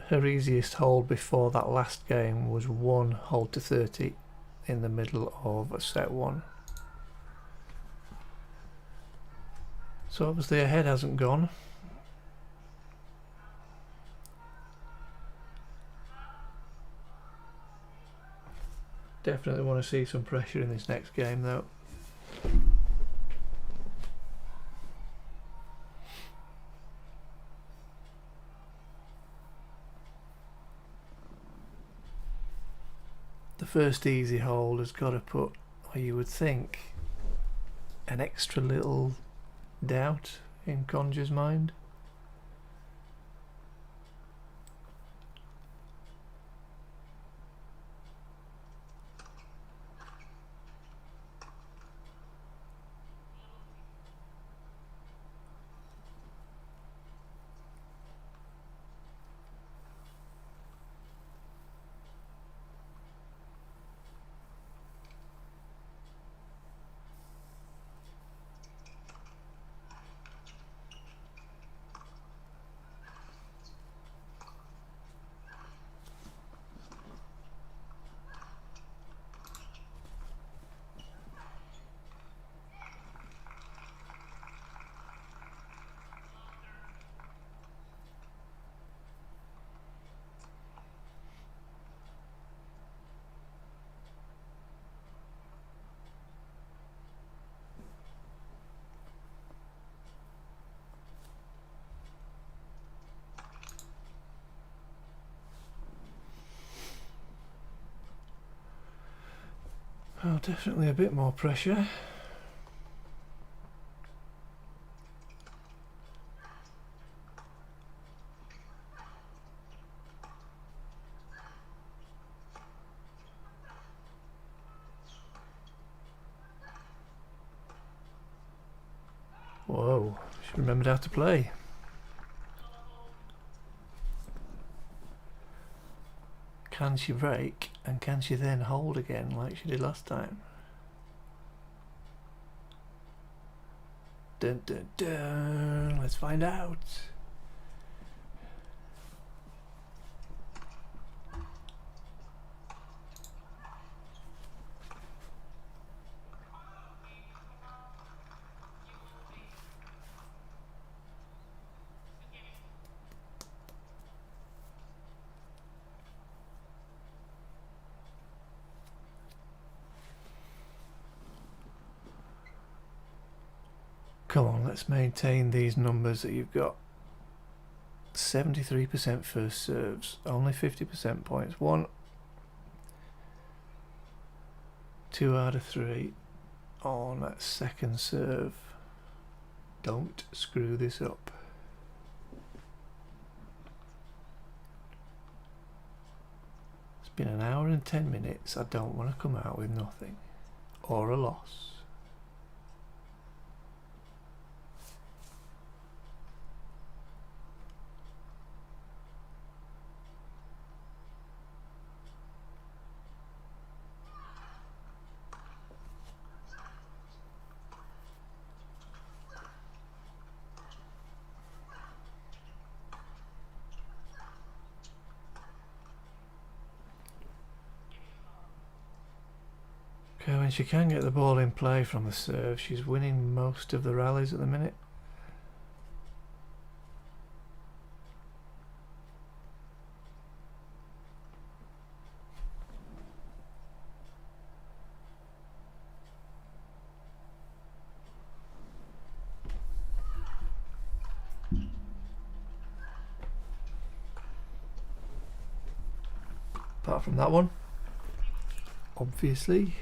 Her easiest hole before that last game was one hole to 30 in the middle of set 1. So obviously her head hasn't gone. Definitely want to see some pressure in this next game though. The first easy hole has got to put, or you would think, an extra little doubt in Konjuh's mind. Oh, definitely a bit more pressure. Whoa, she remembered how to play. Can she break, and can she then hold again like she did last time? Dun dun dun, let's find out. Come on, let's maintain these numbers that you've got. 73% first serves, only 50% points. 2 out of 3 on that second serve. Don't screw this up. It's been an hour and 10 minutes. I don't want to come out with nothing or a loss. Okay, when she can get the ball in play from the serve, she's winning most of the rallies at the minute. Apart from that one, obviously.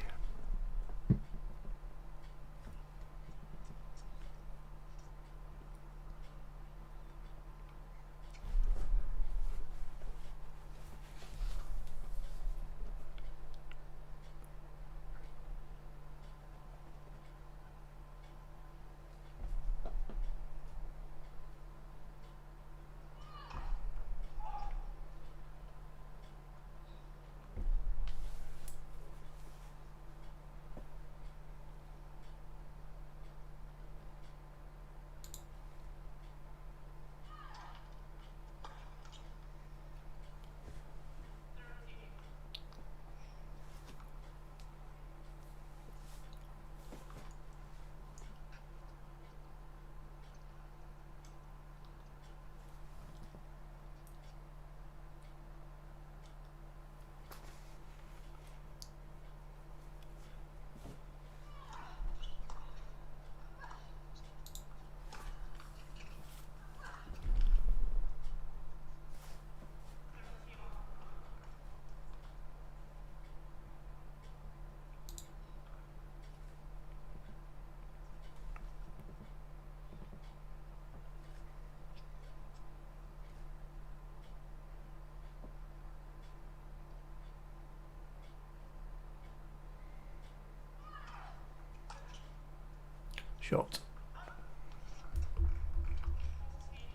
Shot.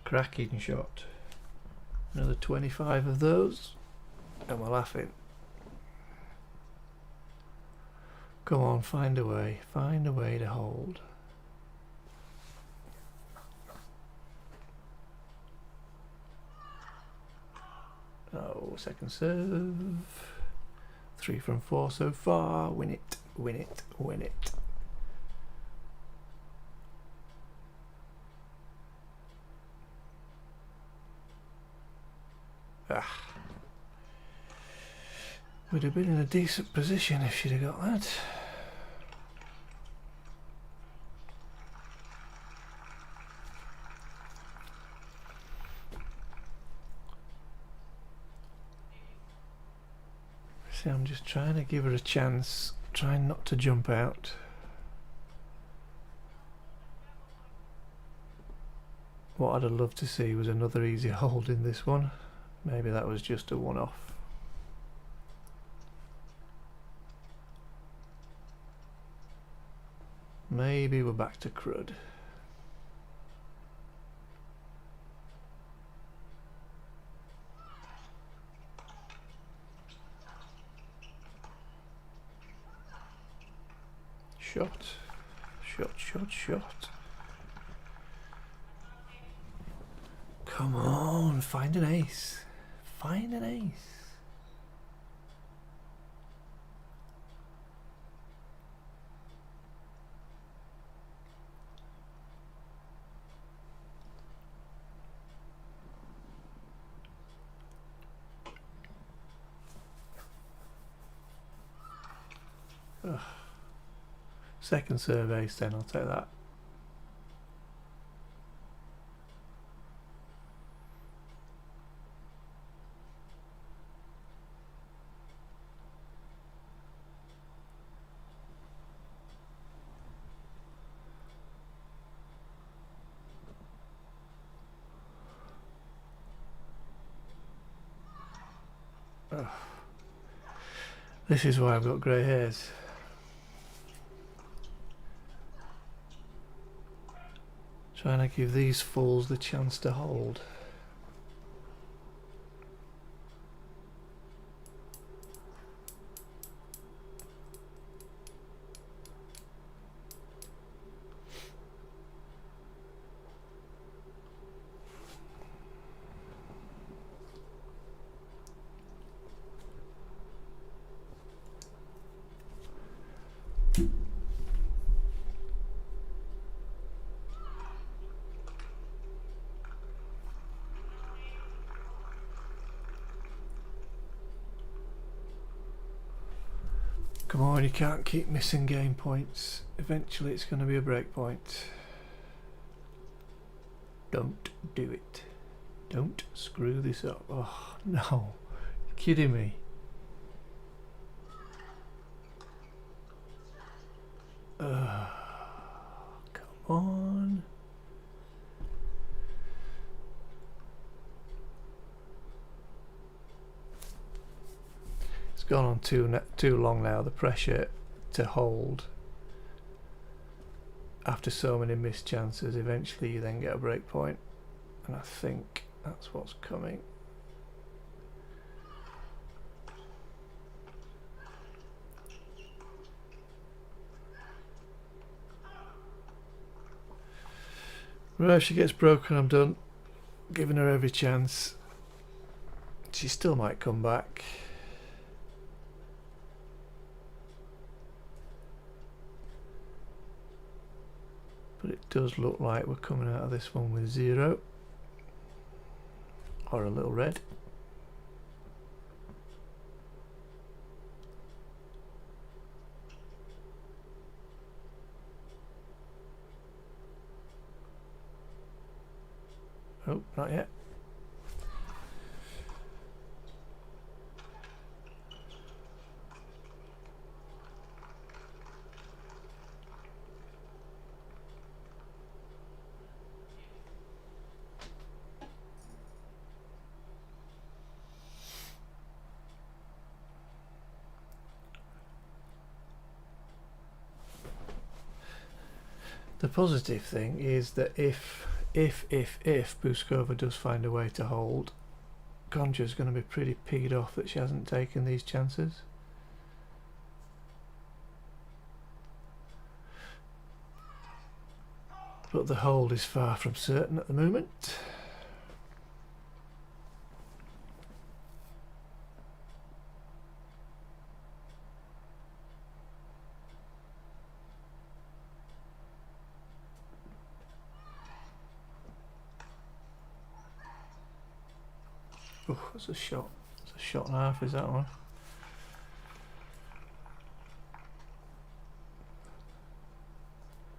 Cracking shot. Another 25 of those and we're laughing. Come on, find a way to hold. Oh, second serve. 3 from 4 so far. Win it, win it, win it. Would have been in a decent position if she'd have got that. See, I'm just trying to give her a chance Trying not to jump out. What I'd have loved to see was another easy hold in this one. Maybe that was just a one-off. Maybe we're back to crud. Shot. Shot, shot, shot. Come on, find an ace. Find an ace. Ugh. Second serve ace then, I'll take that. Ugh. This is why I've got grey hairs. Trying to give these fools the chance to hold. Come on, you can't keep missing game points. Eventually it's going to be a break point. Don't do it. Don't screw this up. Oh no, you're kidding me. Come on. It's gone on too long now. The pressure to hold after so many missed chances, eventually you then get a break point, and I think that's what's coming. Right, if she gets broken, I'm done. Giving her every chance. She still might come back. But it does look like we're coming out of this one with 0 or a little red. Oh, not yet. The positive thing is that if Bouzkova does find a way to hold, Konjuh's going to be pretty peed off that she hasn't taken these chances. But the hold is far from certain at the moment. Oh, that's a shot. It's a shot and a half, is that one?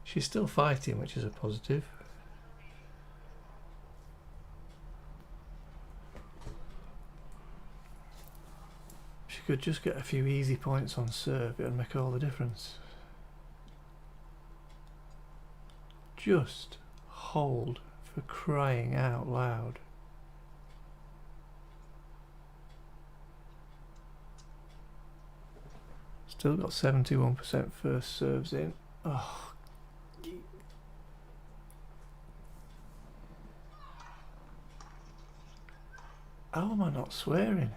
She's still fighting, which is a positive. She you could just get a few easy points on serve, it would make all the difference. Just hold, for crying out loud. Still got 71% first serves in. Oh. How am I not swearing?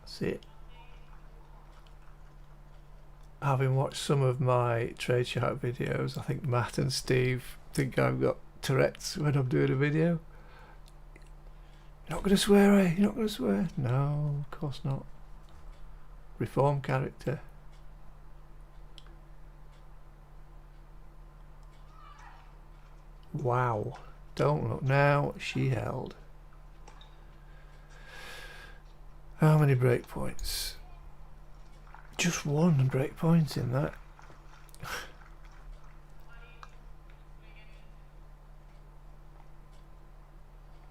That's it. Having watched some of my TradeShark videos, I think Matt and Steve think I've got Tourette's when I'm doing a video. You're not going to swear, eh? You're not going to swear? No, of course not. Reform character. Wow. Don't look now. She held. How many break points? Just one break point in that.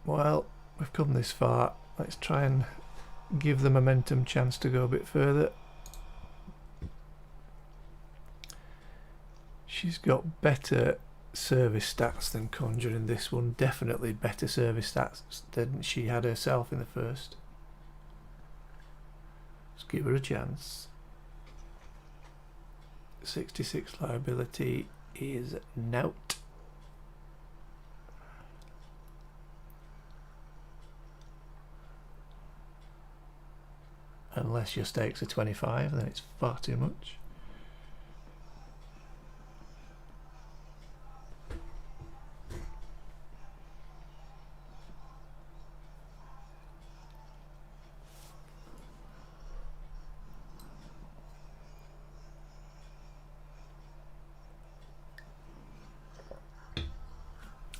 Well, we've come this far. Let's try and give the momentum chance to go a bit further. She's got better service stats than Konjuh in this one. Definitely better service stats than she had herself in the first. Let's give her a chance. 66 liability is nout. Unless your stakes are 25, then it's far too much.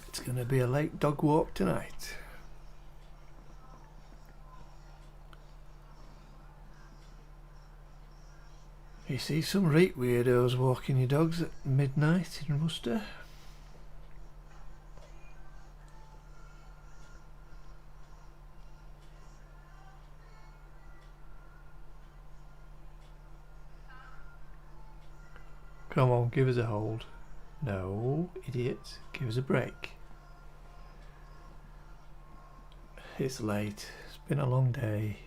It's going to be a late dog walk tonight. You see some right weirdos walking your dogs at midnight in Worcester. Come on, give us a hold. No, idiot, give us a break. It's late, it's been a long day.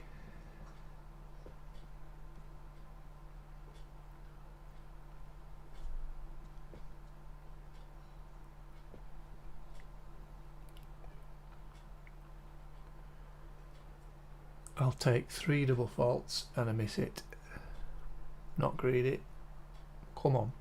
I'll take 3 double faults and a miss it. Not greedy. Come on.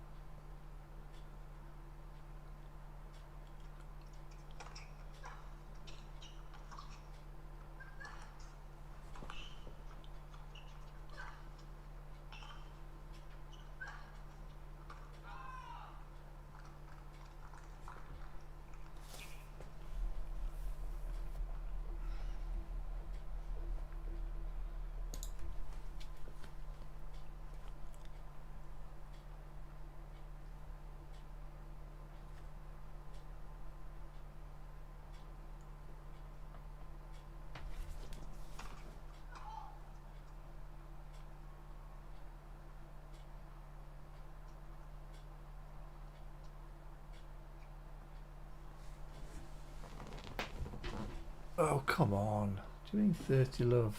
Oh, come on. Do you mean 30 love?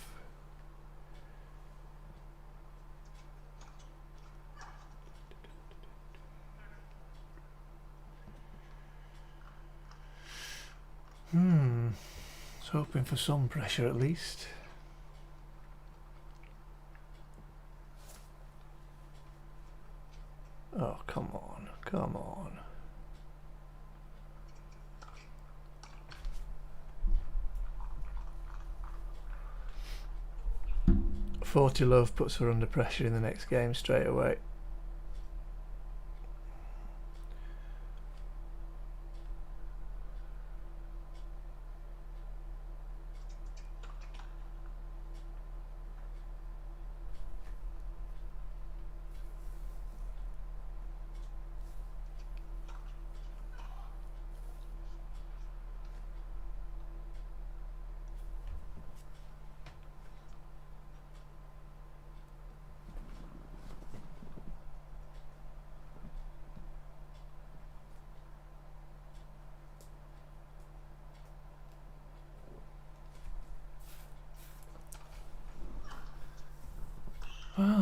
I was hoping for some pressure at least. Oh, come on. Come on. 40 love puts her under pressure in the next game straight away.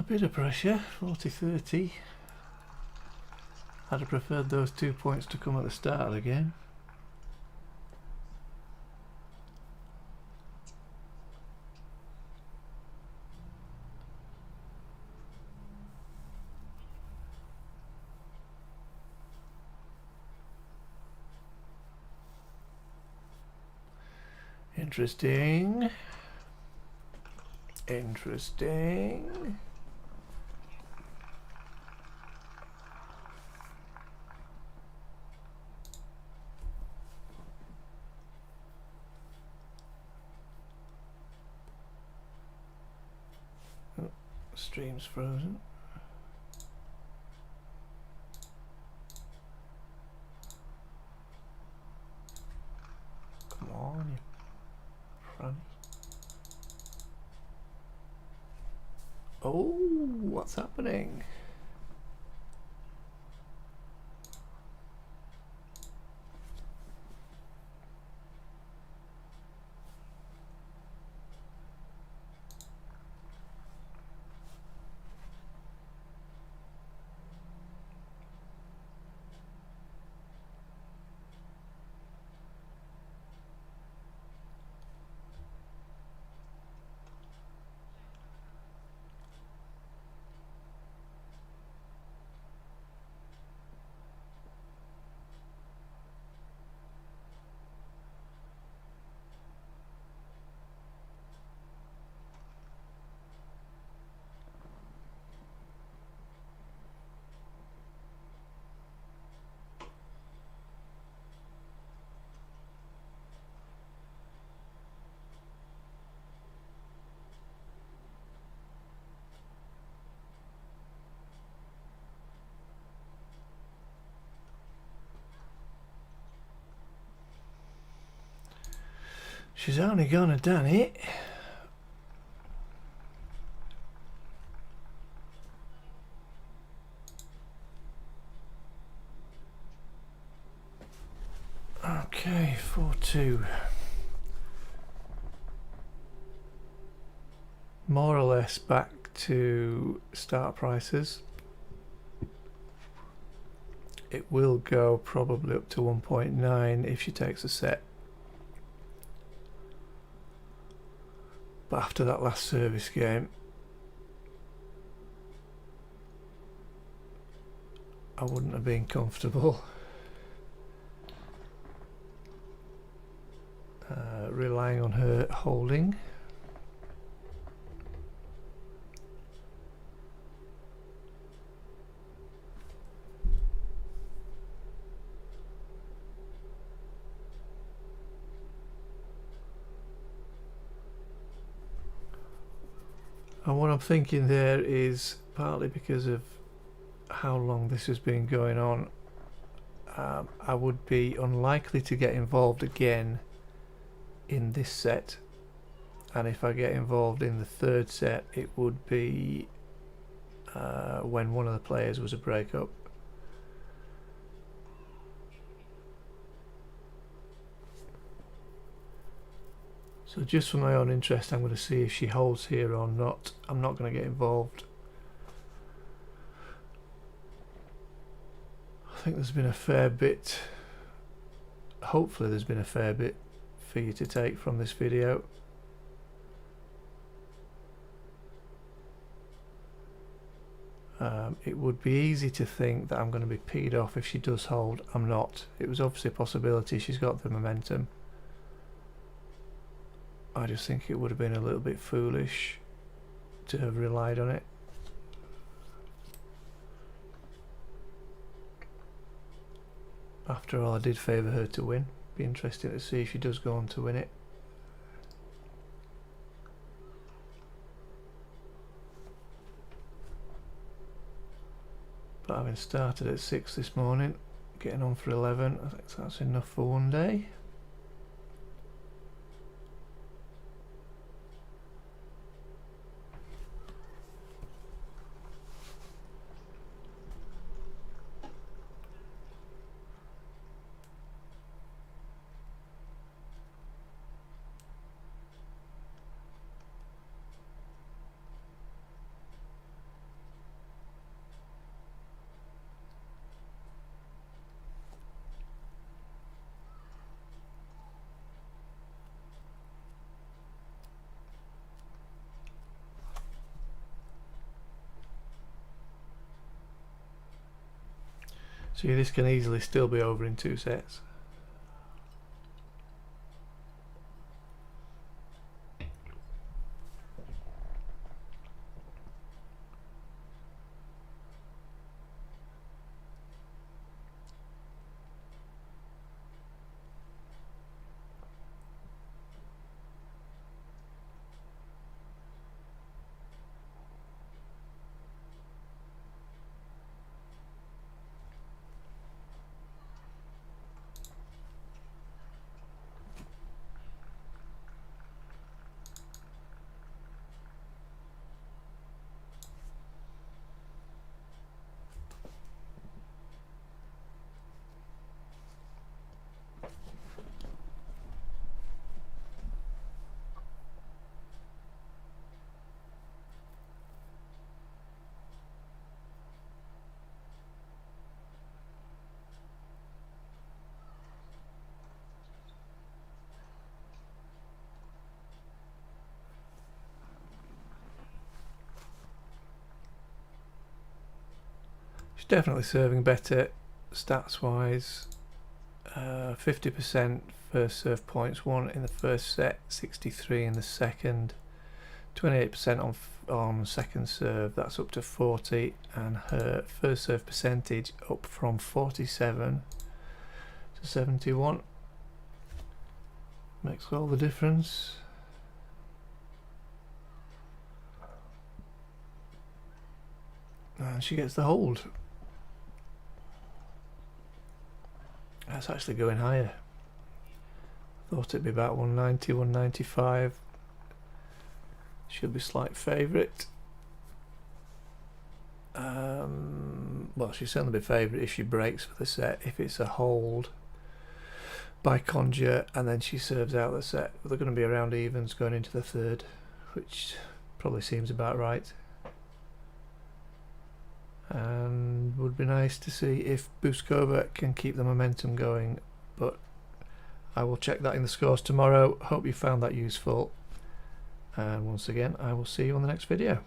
bit of pressure, 40-30. I'd have preferred those 2 points to come at the start of the game. Interesting. Interesting. Oh, stream's frozen. Come on, you franny. Oh, what's happening? She's only gonna done it. Okay, 4-2. More or less back to start prices. It will go probably up to 1.9 if she takes a set. But after that last service game, I wouldn't have been comfortable relying on her holding. And what I'm thinking there is partly because of how long this has been going on, I would be unlikely to get involved again in this set, and if I get involved in the third set it would be when one of the players was a breakup. So just for my own interest, I'm going to see if she holds here or not. I'm not going to get involved. I think there's been a fair bit, hopefully there's been a fair bit for you to take from this video. It would be easy to think that I'm going to be peed off if she does hold. I'm not. It was obviously a possibility. She's got the momentum. I just think it would have been a little bit foolish to have relied on it. After all, I did favour her to win. Be interesting to see if she does go on to win it. But having started at 6 this morning, getting on for 11, I think that's enough for one day. See, this can easily still be over in 2 sets. She's definitely serving better stats wise. 50% first serve points won in the first set, 63 in the second, 28% on second serve, that's up to 40, and her first serve percentage up from 47 to 71. Makes all the difference. And she gets the hold. That's actually going higher. Thought it'd be about 190, 195. Should be slight favourite. Well, she'll certainly be favourite if she breaks for the set. If it's a hold by Konjuh and then she serves out the set, they're going to be around evens going into the third, which probably seems about right. And would be nice to see if Bouzkova can keep the momentum going, but I will check that in the scores tomorrow. Hope you found that useful, and once again I will see you on the next video.